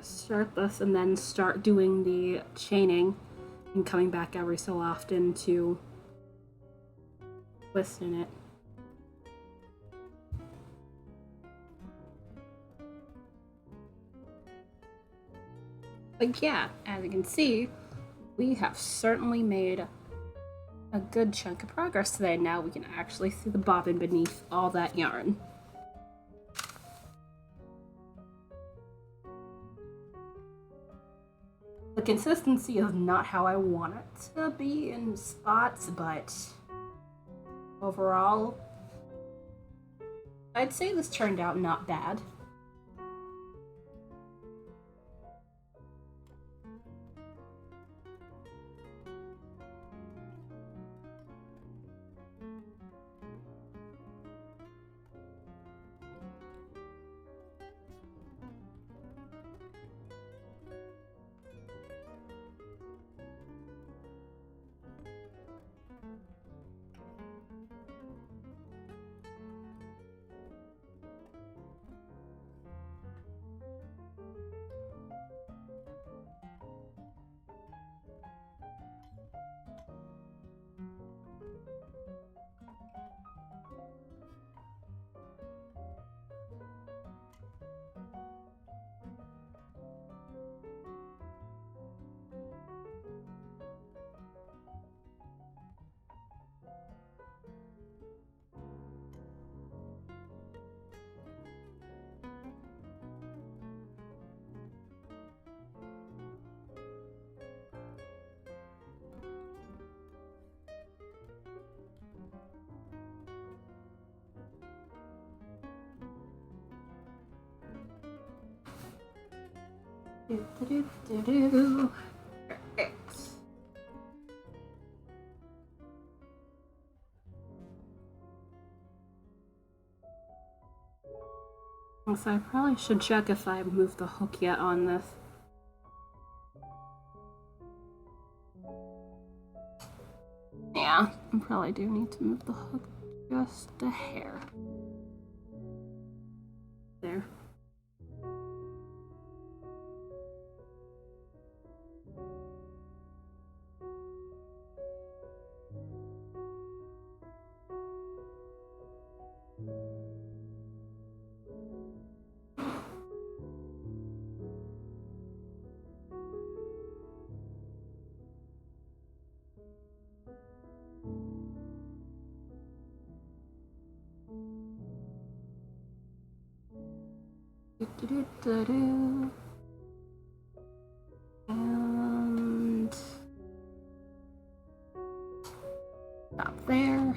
start this and then start doing the chaining and coming back every so often to twist in it. But yeah, as you can see, we have certainly made a good chunk of progress today. Now we can actually see the bobbin beneath all that yarn. The consistency is not how I want it to be in spots, but overall, I'd say this turned out not bad. So I probably should check if I moved the hook yet on this. Yeah, I probably do need to move the hook just a hair. There. And stop there.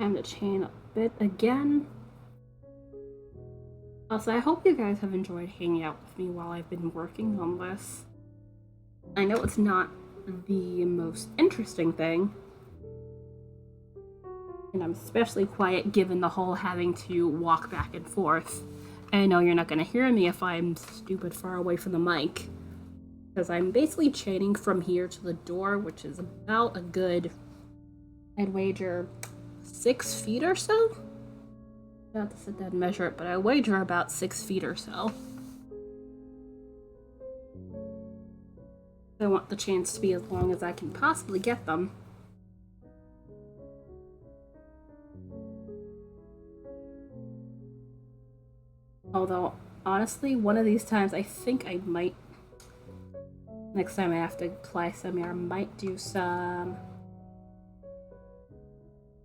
And the chain a bit again. Also, I hope you guys have enjoyed hanging out with me while I've been working on this. I know it's not the most interesting thing, and I'm especially quiet given the whole having to walk back and forth. And I know you're not going to hear me if I'm stupid far away from the mic, because I'm basically chaining from here to the door, which is about a good, I'd wager, 6 feet or so? I have to sit down and measure it, but I wager about 6 feet or so. I want the chains to be as long as I can possibly get them. Although, honestly, one of these times I think I might, next time I have to apply some here, I might do some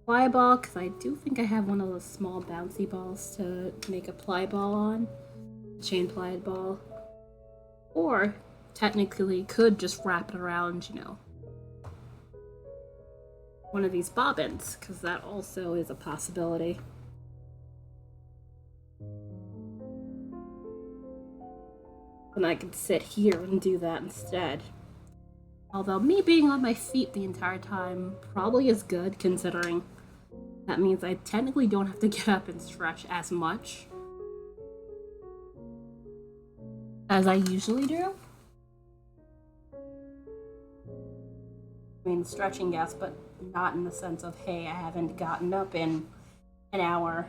ply ball, because I do think I have one of those small bouncy balls to make a ply ball on, chain plied ball, or technically could just wrap it around, you know, one of these bobbins, because that also is a possibility. And I could sit here and do that instead. Although me being on my feet the entire time probably is good, considering that means I technically don't have to get up and stretch as much as I usually do. I mean, stretching, yes, but not in the sense of, hey, I haven't gotten up in an hour.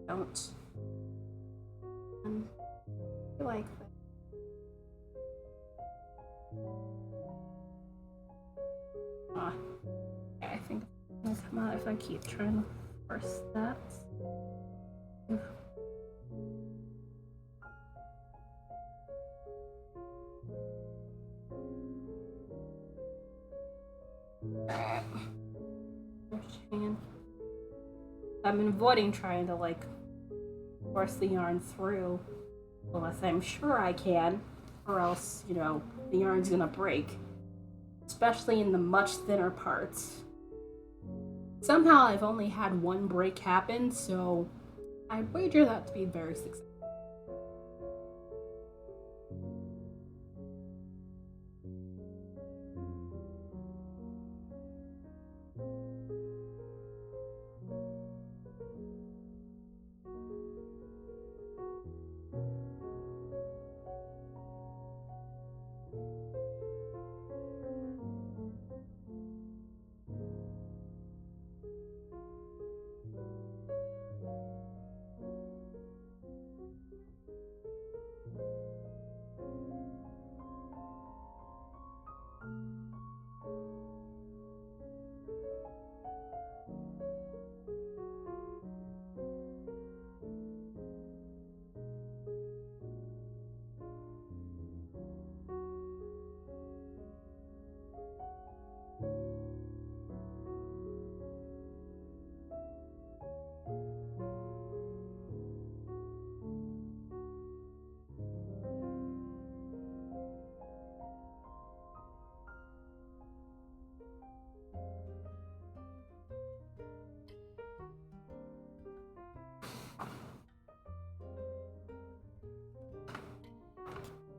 Don't. I like that. Okay, I think it's gonna come out if I keep trying to force that. I've been avoiding trying to like force the yarn through unless I'm sure I can, or else, you know, the yarn's gonna break, especially in the much thinner parts. Somehow I've only had one break happen, so I'd wager that to be very successful.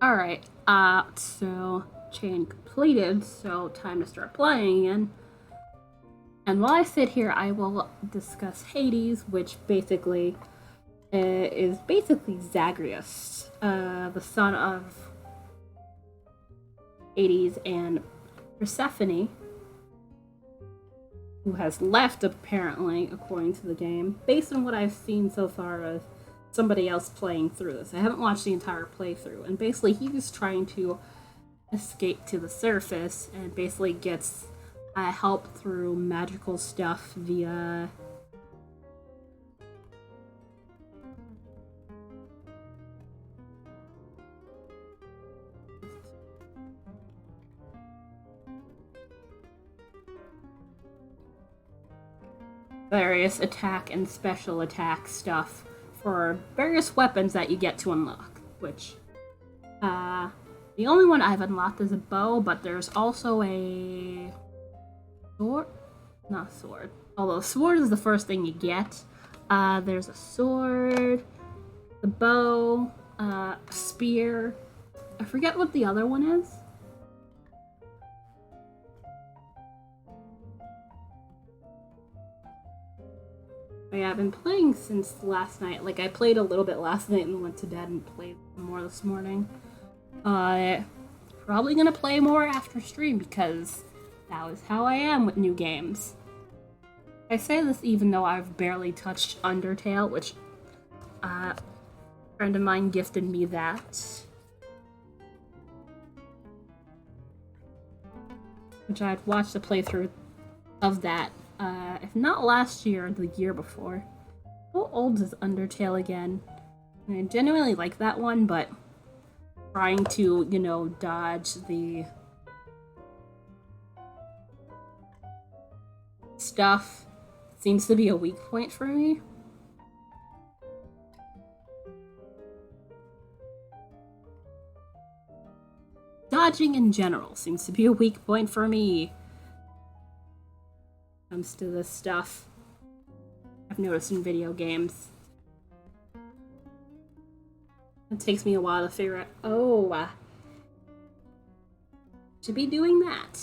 Alright, so chain completed, so time to start playing again. And while I sit here, I will discuss Hades, which basically is basically Zagreus, the son of Hades and Persephone, who has left apparently, according to the game, based on what I've seen so far of somebody else playing through this. I haven't watched the entire playthrough, and basically he's trying to escape to the surface and basically gets help through magical stuff via various attack and special attack stuff for various weapons that you get to unlock, which the only one I've unlocked is a bow, but there's also a sword? Not sword. Although sword is the first thing you get. There's a sword, the bow, a spear. I forget what the other one is. Yeah, I've been playing since last night. Like, I played a little bit last night and went to bed and played more this morning. Probably gonna play more after stream because that is how I am with new games. I say this even though I've barely touched Undertale, which a friend of mine gifted me that. Which I'd watched a playthrough of that, if not last year, the year before. How old is Undertale again? I genuinely like that one, but trying to, you know, dodge the stuff seems to be a weak point for me. Dodging in general seems to be a weak point for me. Comes to this stuff I've noticed in video games. It takes me a while to figure out. Oh, should be doing that.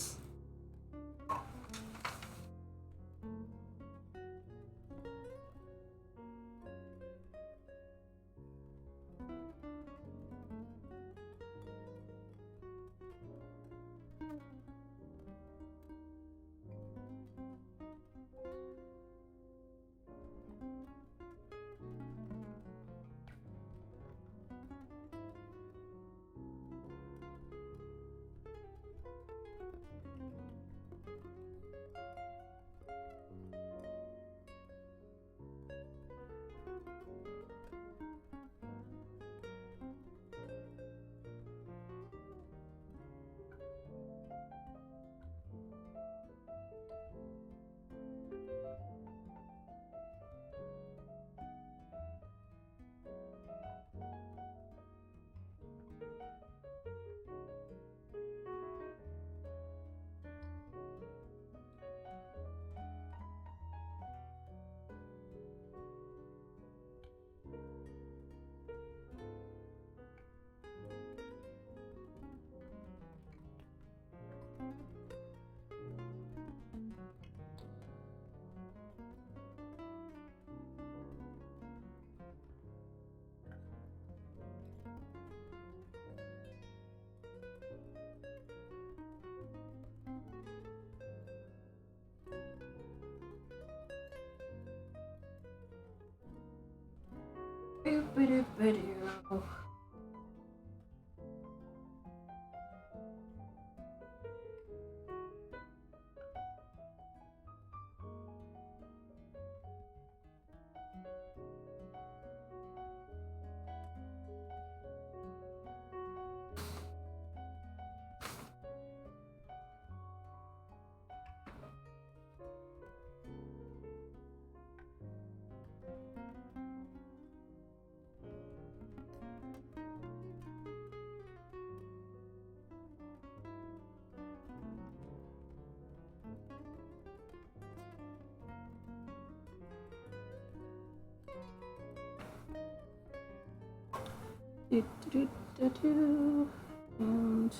And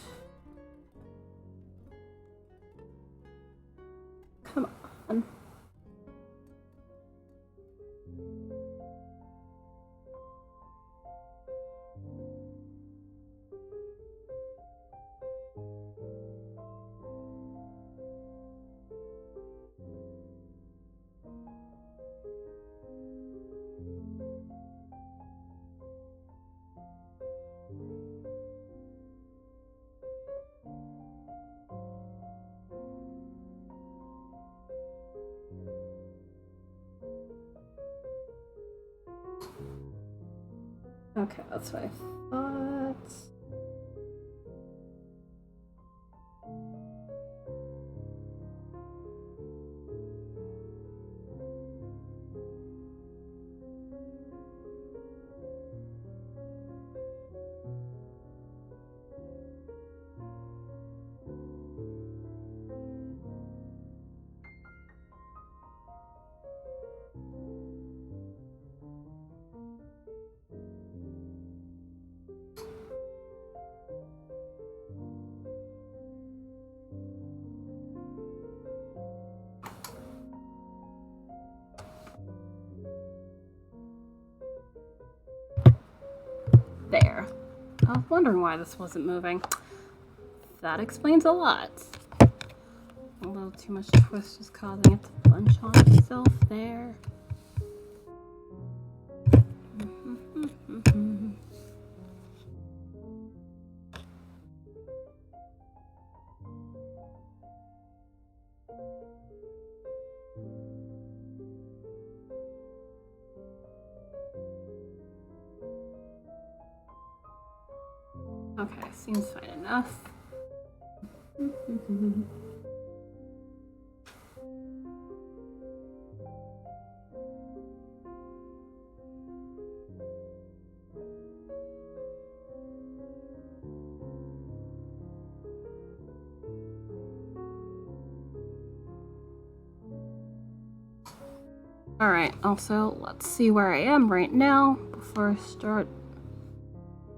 come on. Okay, that's what I thought. There. I was wondering why this wasn't moving. That explains a lot. A little too much twist is causing it to bunch on itself there. Okay, seems fine enough. Alright, also, let's see where I am right now before I start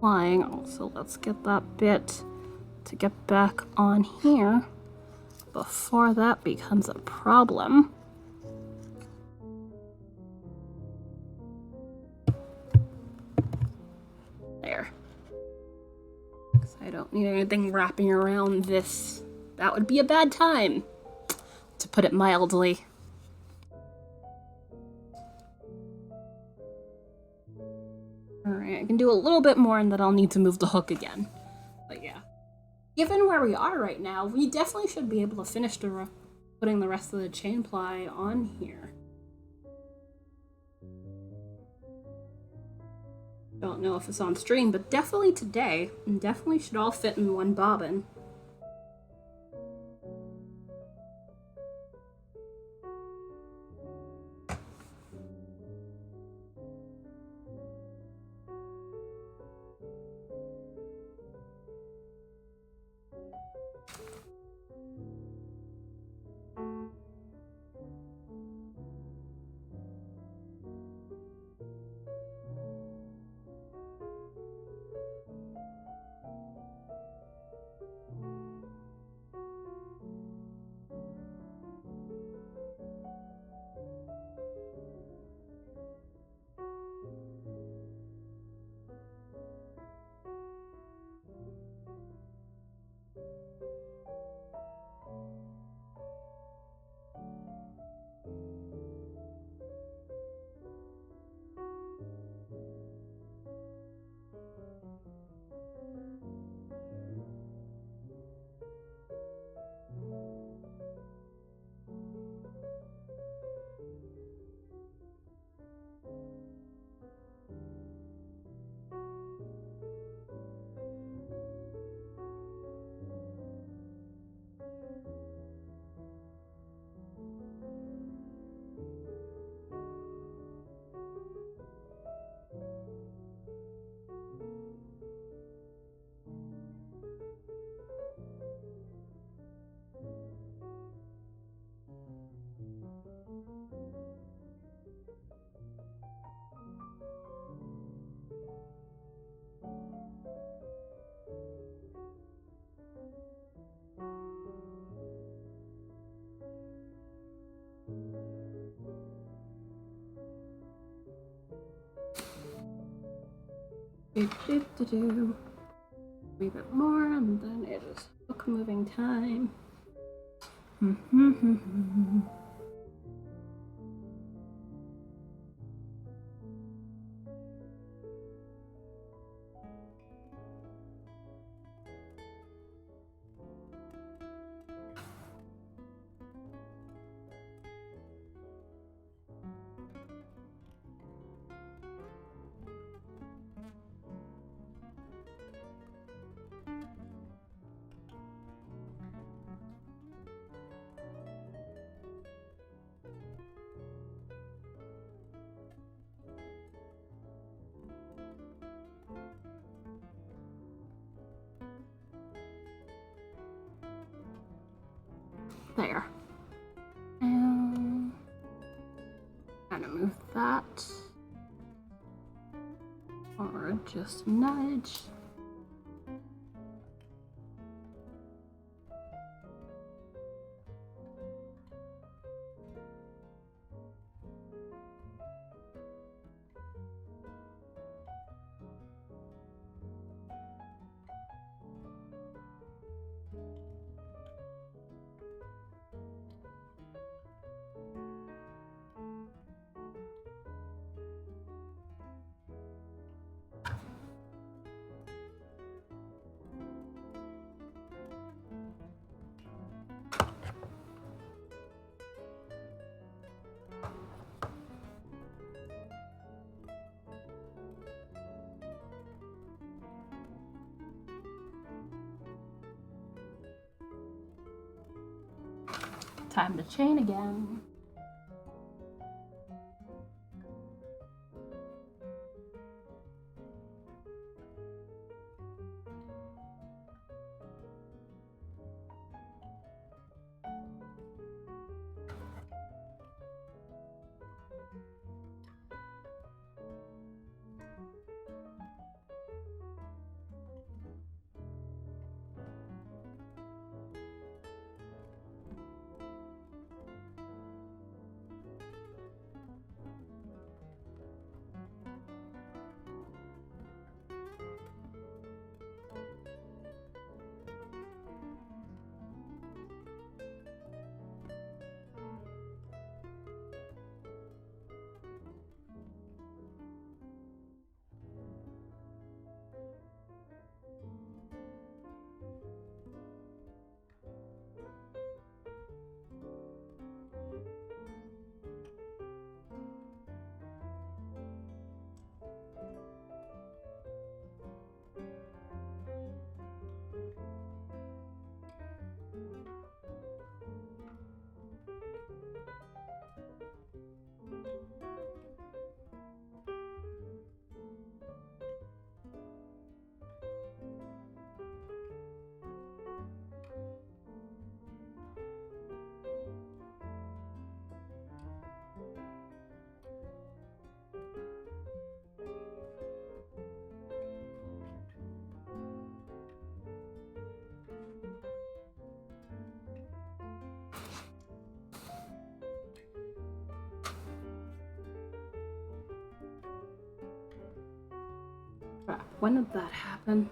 Plying. Also, let's get that bit to get back on here before that becomes a problem. There. Because I don't need anything wrapping around this. That would be a bad time, to put it mildly. Alright, I can do a little bit more and then I'll need to move the hook again. But yeah. Given where we are right now, we definitely should be able to finish putting the rest of the chain ply on here. Don't know if it's on stream, but definitely today, and definitely should all fit in one bobbin. Leave it more, and then it is hook moving time. There. And kind of move that. Or just nudge. Time to chain again. Crap, when did that happen?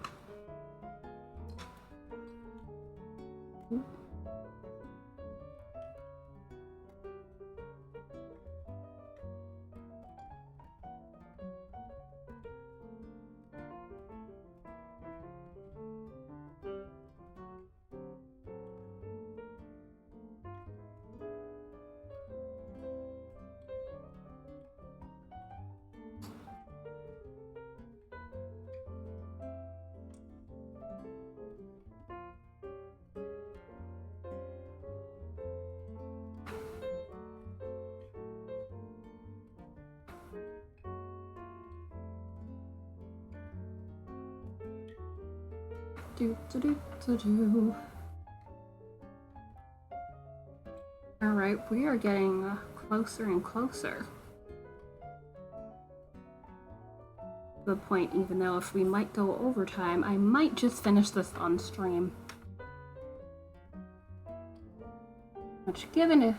Alright, we are getting closer and closer. To the point, even though if we might go overtime, I might just finish this on stream. Which, given if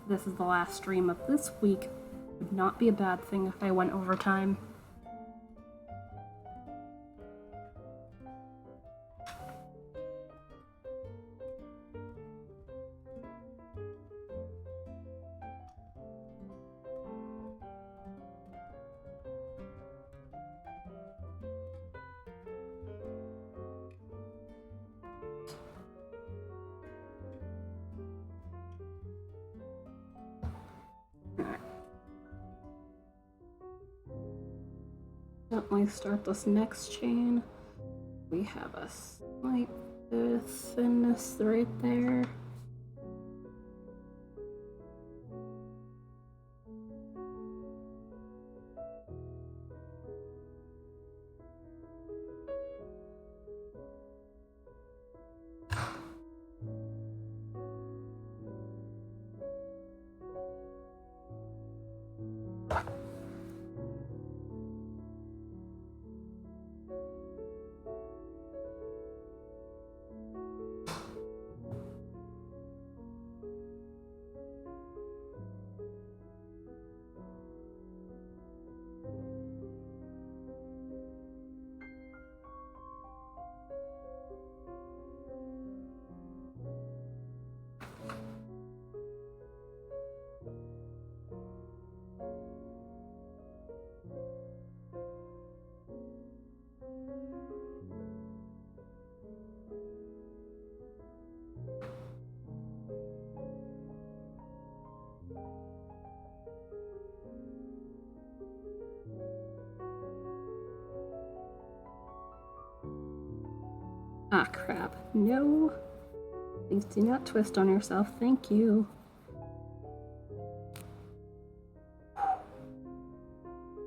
this is the last stream of this week, would not be a bad thing if I went overtime. Gently start this next chain. We have a slight bit of thinness right there. Ah, crap. No. Please do not twist on yourself. Thank you.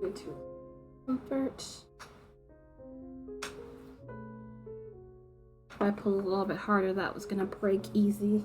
Good to comfort. If I pull a little bit harder, that was gonna break easy.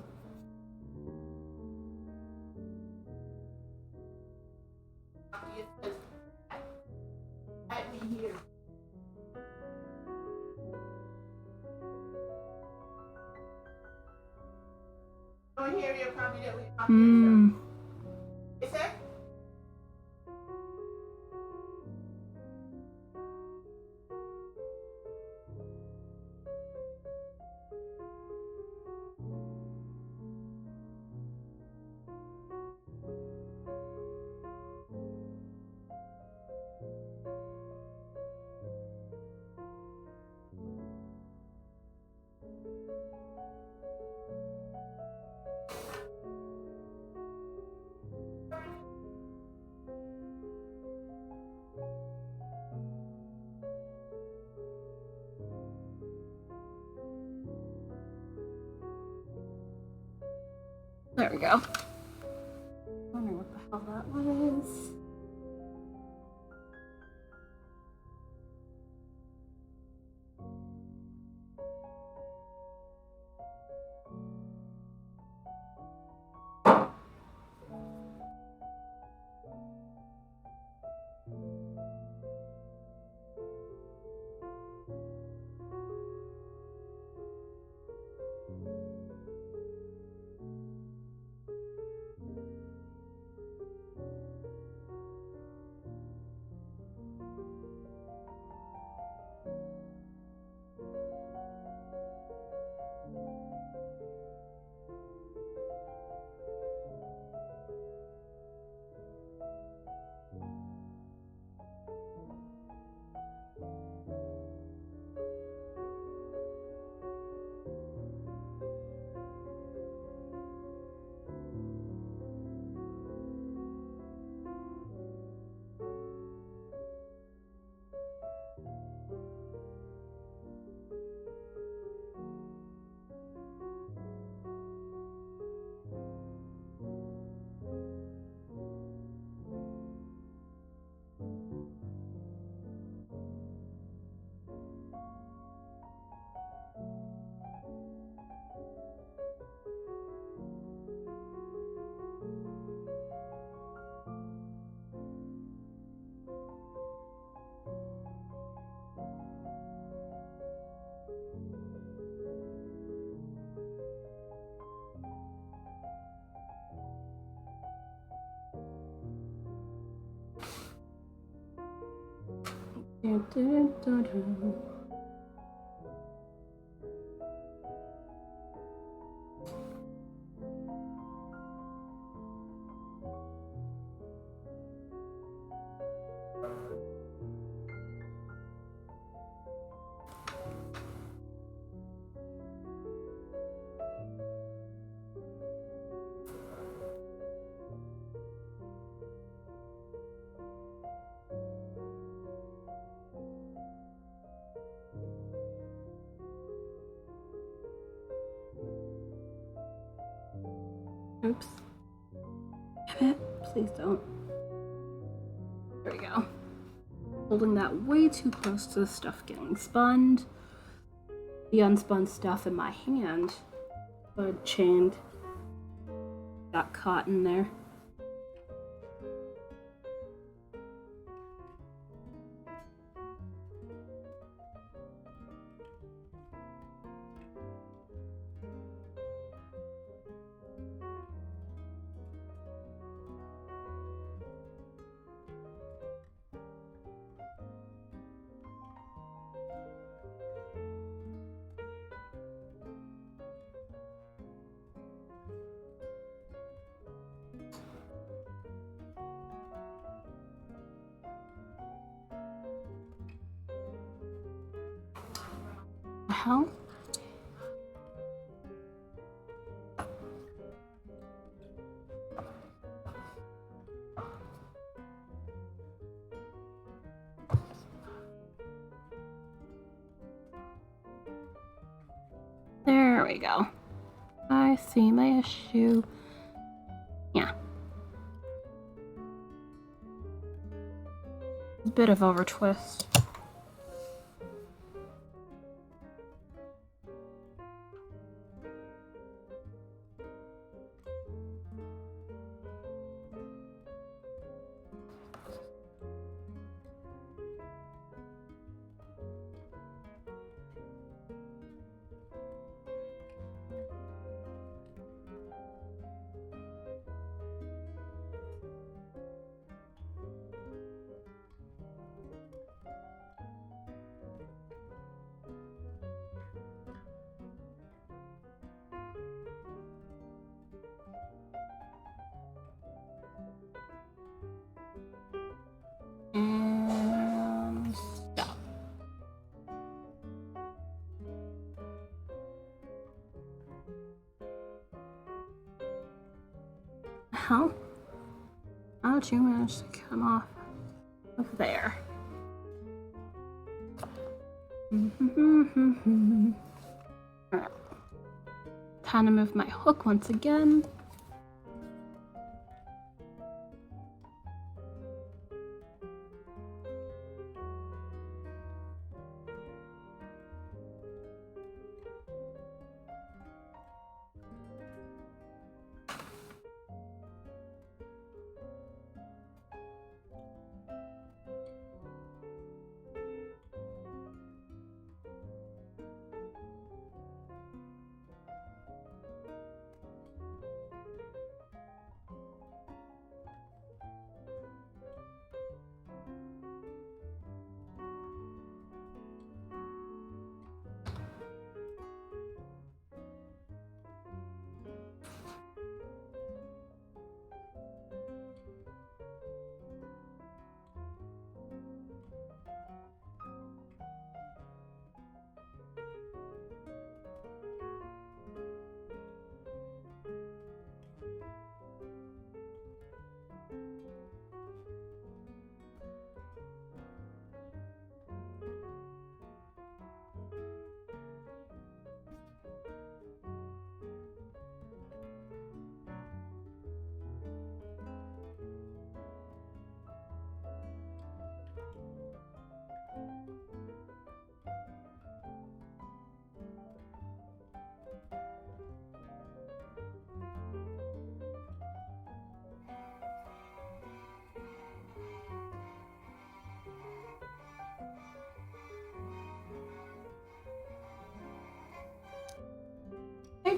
There we go. Wondering what the hell that was. Oops. Damn it. Please don't. There we go. Holding that way too close to the stuff getting spun. The unspun stuff in my hand, but chained, got caught in there. Hell? There we go. I see my issue. Yeah. A bit of over twist. And stop. How? How'd you manage to come off of there? Alright. Time to move my hook once again.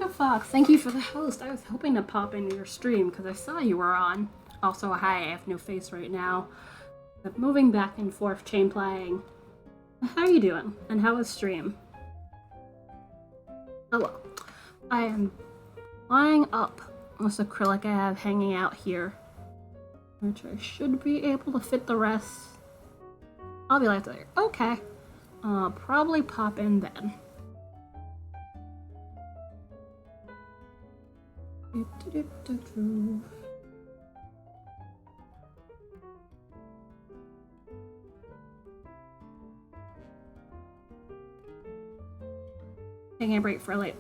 Fox, thank you for the host. I was hoping to pop into your stream because I saw you were on. Also, hi, I have no face right now. I'm moving back and forth chain plying How are you doing? And how was stream? Oh well. I am flying up this acrylic I have hanging out here, which I should be able to fit the rest. I'll be like later. Okay. I'll probably pop in then. Taking a break for late.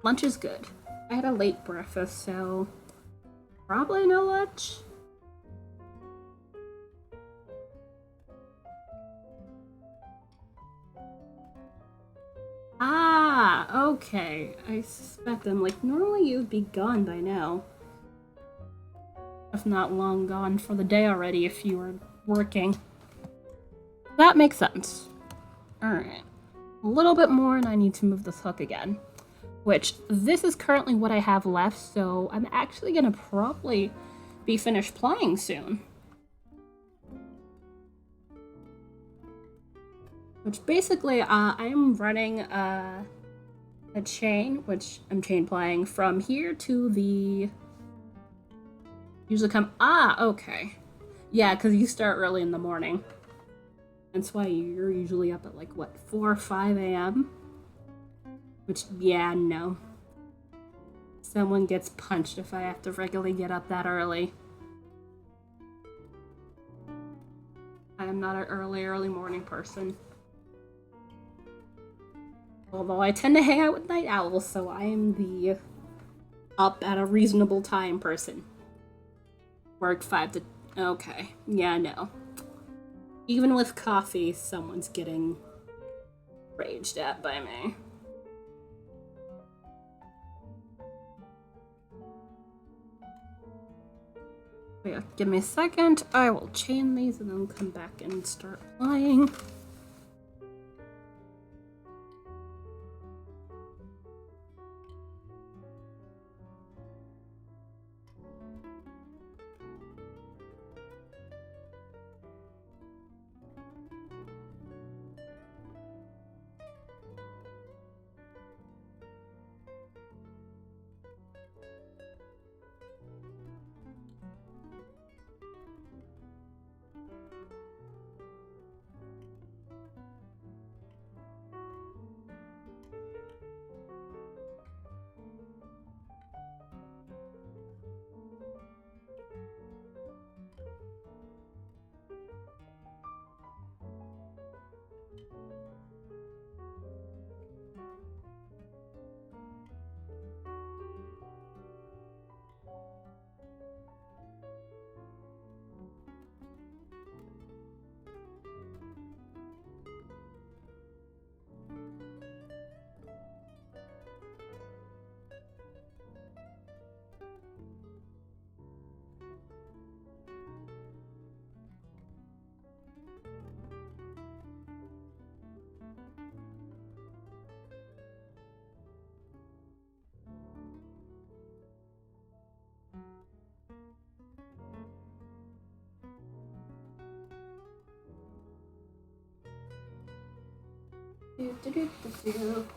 Lunch is good. I had a late breakfast, so probably no lunch. Ah, okay. I suspect them. Like, normally you'd be gone by now. If not long gone for the day already if you were working. That makes sense. Alright. A little bit more and I need to move this hook again. Which, this is currently what I have left, so I'm actually gonna probably be finished plying soon. Which basically, I'm running a chain, which I'm chain plying from here to the... Usually come... Ah, okay. Yeah, because you start early in the morning. That's why you're usually up at like, what, 4 or 5 a.m.? Which, yeah, no. Someone gets punched if I have to regularly get up that early. I am not an early morning person. Although I tend to hang out with night owls, so I am the up at a reasonable time person. Work 5 to... Okay. Yeah, no. Even with coffee, someone's getting raged at by me. Yeah, give me a second. I will chain these and then come back and start plying.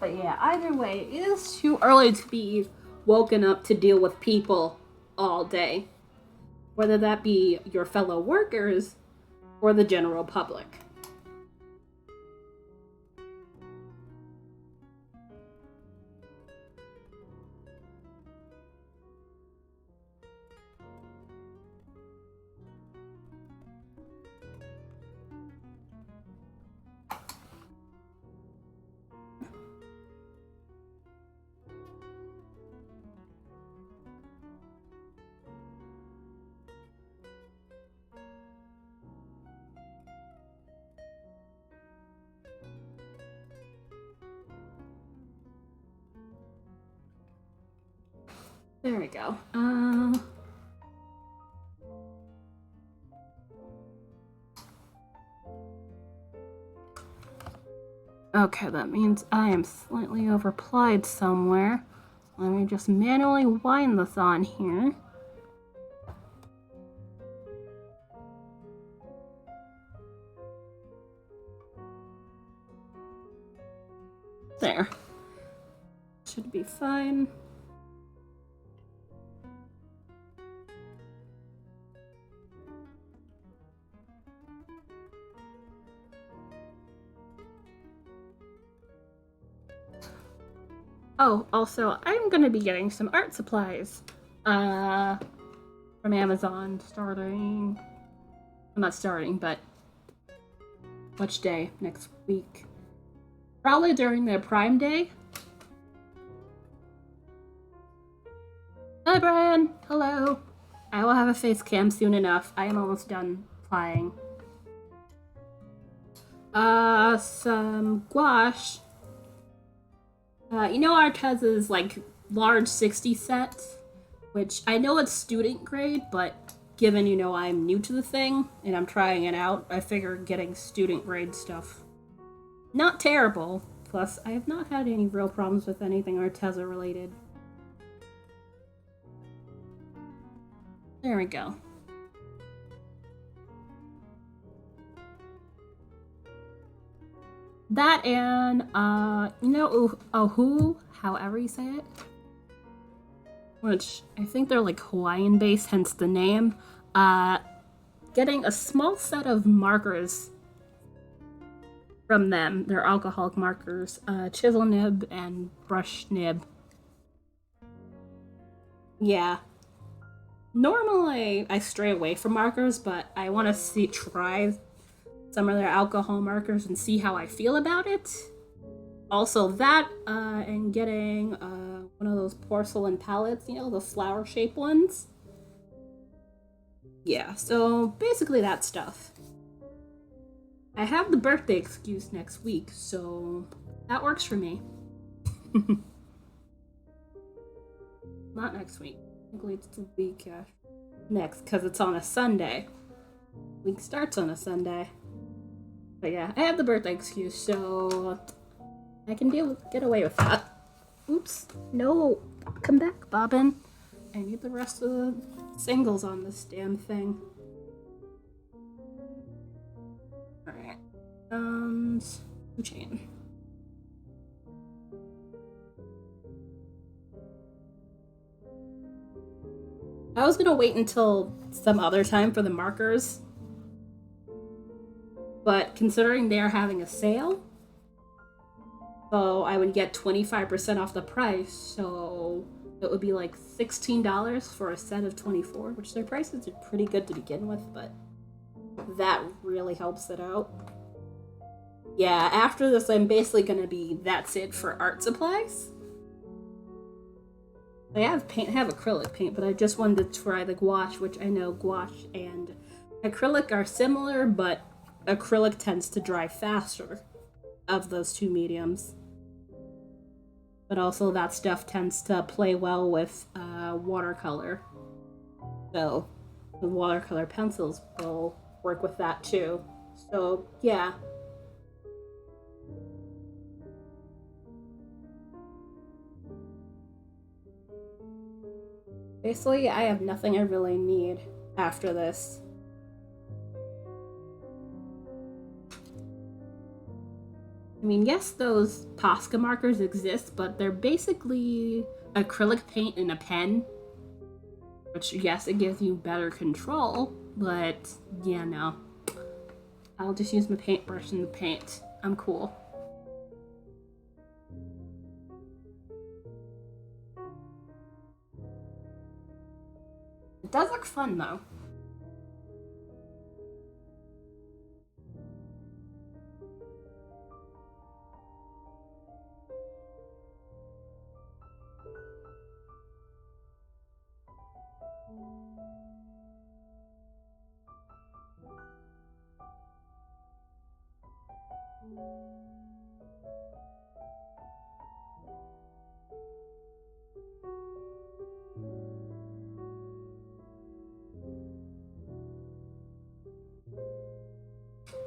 But yeah, either way, it is too early to be woken up to deal with people all day. Whether that be your fellow workers or the general public. There we go. Okay, that means I am slightly overplied somewhere. Let me just manually wind this on here. There. Should be fine. Oh, also, I'm gonna be getting some art supplies from Amazon starting. I'm not starting, but which day? Next week. Probably during their Prime Day. Hi, Brian. Hello. I will have a face cam soon enough. I am almost done plying. Some gouache. You know Artez's like large 60 set, which I know it's student grade, but given I'm new to the thing and I'm trying it out, I figure getting student grade stuff not terrible. Plus, I have not had any real problems with anything Arteza related. There we go. That and, Oahu, however you say it. Which, I think they're like Hawaiian based, hence the name. Getting a small set of markers from them. They're alcoholic markers. Chisel nib and brush nib. Yeah. Normally, I stray away from markers, but I want to try some of their alcohol markers and see how I feel about it. Also that, and getting one of those porcelain palettes, the flower shaped ones. Yeah, so basically that stuff. I have the birthday excuse next week, so that works for me. Not next week. Technically it's the week next, because it's on a Sunday. Week starts on a Sunday. But yeah, I have the birthday excuse, so I can get away with that. Oops. No. Come back, Bobbin. I need the rest of the singles on this damn thing. Alright. Chain. I was gonna wait until some other time for the markers. But considering they're having a sale, so I would get 25% off the price, so it would be like $16 for a set of 24, which their prices are pretty good to begin with, but that really helps it out. Yeah, after this I'm basically gonna be, that's it for art supplies. I have acrylic paint, but I just wanted to try the gouache, which I know gouache and acrylic are similar, but acrylic tends to dry faster of those two mediums. But also that stuff tends to play well with watercolor. So the watercolor pencils will work with that too. So yeah. Basically, I have nothing I really need after this. I mean, yes, those Posca markers exist, but they're basically acrylic paint in a pen. Which, yes, it gives you better control, but yeah, no. I'll just use my paintbrush and the paint. I'm cool. It does look fun, though.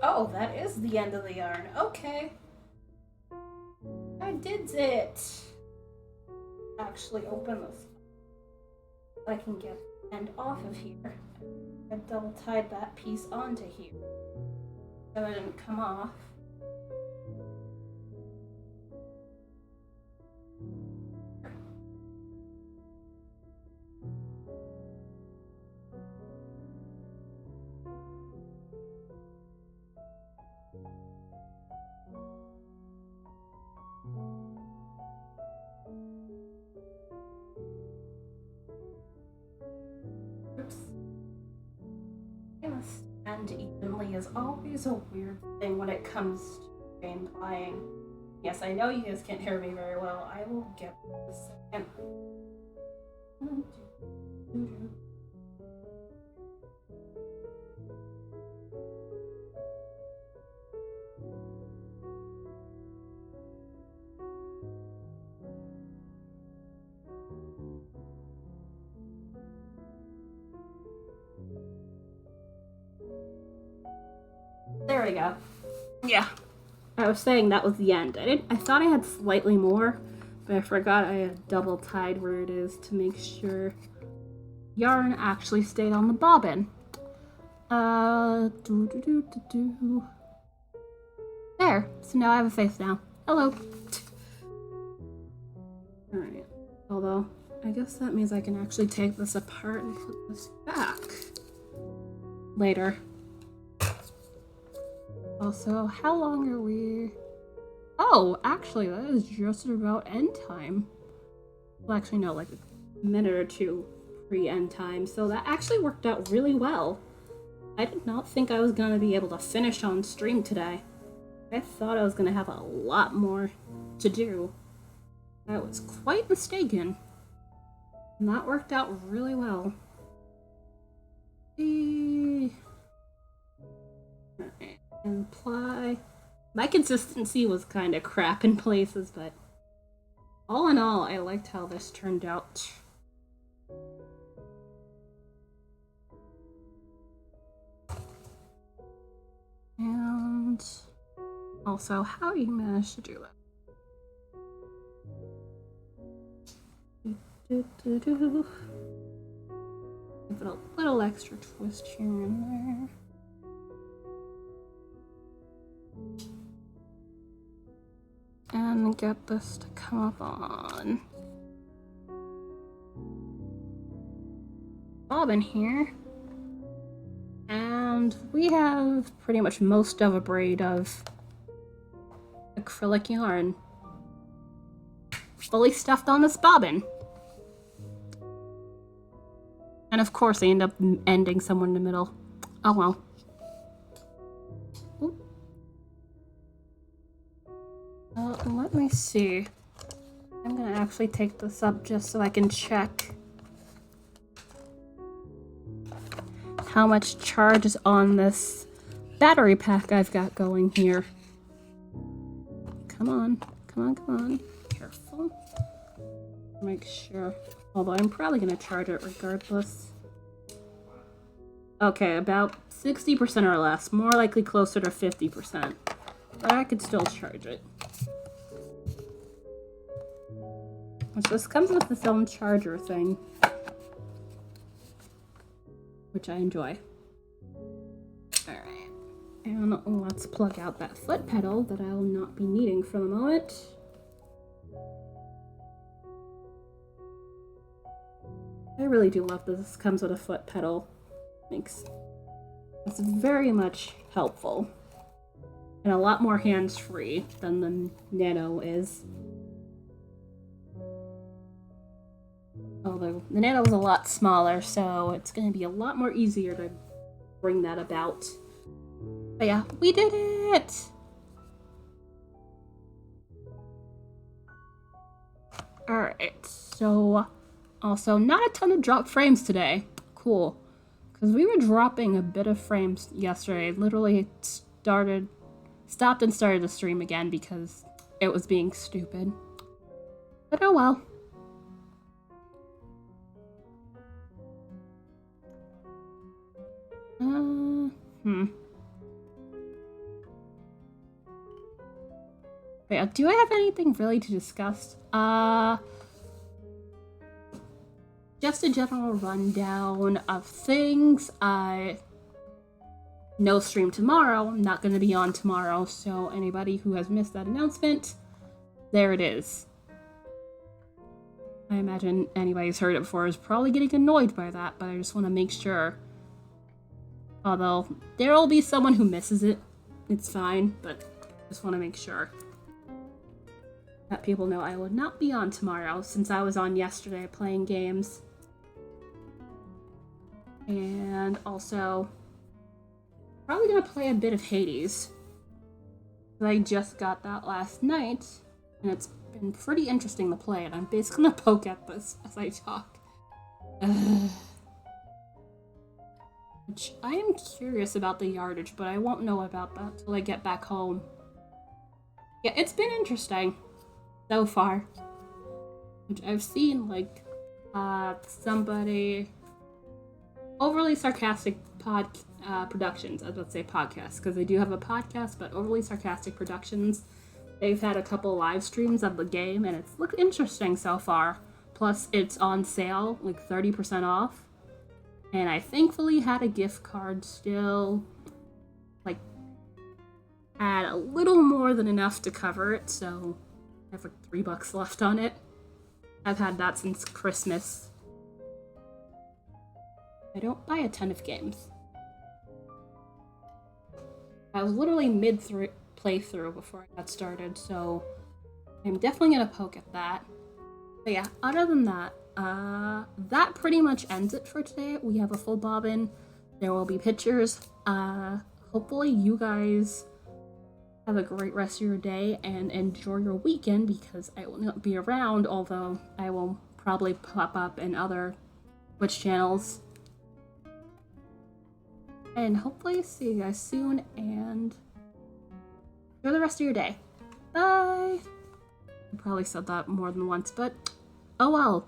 Oh, that is the end of the yarn. Okay. I did it. Actually, open this. I can get the end off of here. I double tied that piece onto here, so it didn't come off. end evenly is always a weird thing when it comes to game playing. Yes, I know you guys can't hear me very well. I will get a second. There we go. Yeah. I was saying that was the end. I thought I had slightly more, but I forgot I had double tied where it is to make sure yarn actually stayed on the bobbin. There. So now I have a face now. Hello. Alright. Although, I guess that means I can actually take this apart and put this back later. Also, how long are we? Oh, actually, that is just about end time. Well, actually, no, like a minute or two pre-end time. So that actually worked out really well. I did not think I was going to be able to finish on stream today. I thought I was going to have a lot more to do. I was quite mistaken. And that worked out really well. And ply. My consistency was kind of crap in places, but all in all, I liked how this turned out. And also, how you managed to do that. Give it a little extra twist here and there. And get this to come up on bobbin here. And we have pretty much most of a braid of acrylic yarn fully stuffed on this bobbin. And of course I end up ending somewhere in the middle. Oh well. Let me see. I'm gonna actually take this up just so I can check how much charge is on this battery pack I've got going here. Come on, come on, come on. Careful. Make sure. Although I'm probably gonna charge it regardless. Okay, about 60% or less. More likely closer to 50%. But I could still charge it. So this comes with its own charger thing, which I enjoy. Alright, and let's plug out that foot pedal that I'll not be needing for the moment. I really do love this. This comes with a foot pedal. It's very much helpful. And a lot more hands-free than the Nano is. Although the Nano is a lot smaller, so it's going to be a lot more easier to bring that about. But yeah, we did it! Alright, so also not a ton of drop frames today. Cool. Because we were dropping a bit of frames yesterday. Literally stopped and started the stream again because it was being stupid. But oh well. Wait, do I have anything really to discuss? Just a general rundown of things. No stream tomorrow. I'm not going to be on tomorrow, so anybody who has missed that announcement, there it is. I imagine anybody who's heard it before is probably getting annoyed by that, but I just want to make sure. Although, there will be someone who misses it. It's fine, but just want to make sure that people know I will not be on tomorrow, since I was on yesterday playing games. And also, probably gonna play a bit of Hades. I just got that last night, and it's been pretty interesting to play, and I'm basically gonna poke at this as I talk. Which I am curious about the yardage, but I won't know about that till I get back home. Yeah, it's been interesting so far. Which I've seen, like, somebody overly sarcastic productions. I was about to say podcasts, because they do have a podcast, but overly sarcastic productions. They've had a couple live streams of the game, and it's looked interesting so far. Plus, it's on sale, like 30% off. And I thankfully had a gift card still. Like, had a little more than enough to cover it, so I have like $3 left on it. I've had that since Christmas. I don't buy a ton of games. I was literally mid-playthrough before I got started, so I'm definitely gonna poke at that. But yeah, other than that, that pretty much ends it for today. We have a full bobbin. There will be pictures. Hopefully you guys have a great rest of your day and enjoy your weekend, because I will not be around, although I will probably pop up in other Twitch channels. And hopefully see you guys soon, and enjoy the rest of your day. Bye! I probably said that more than once, but oh well.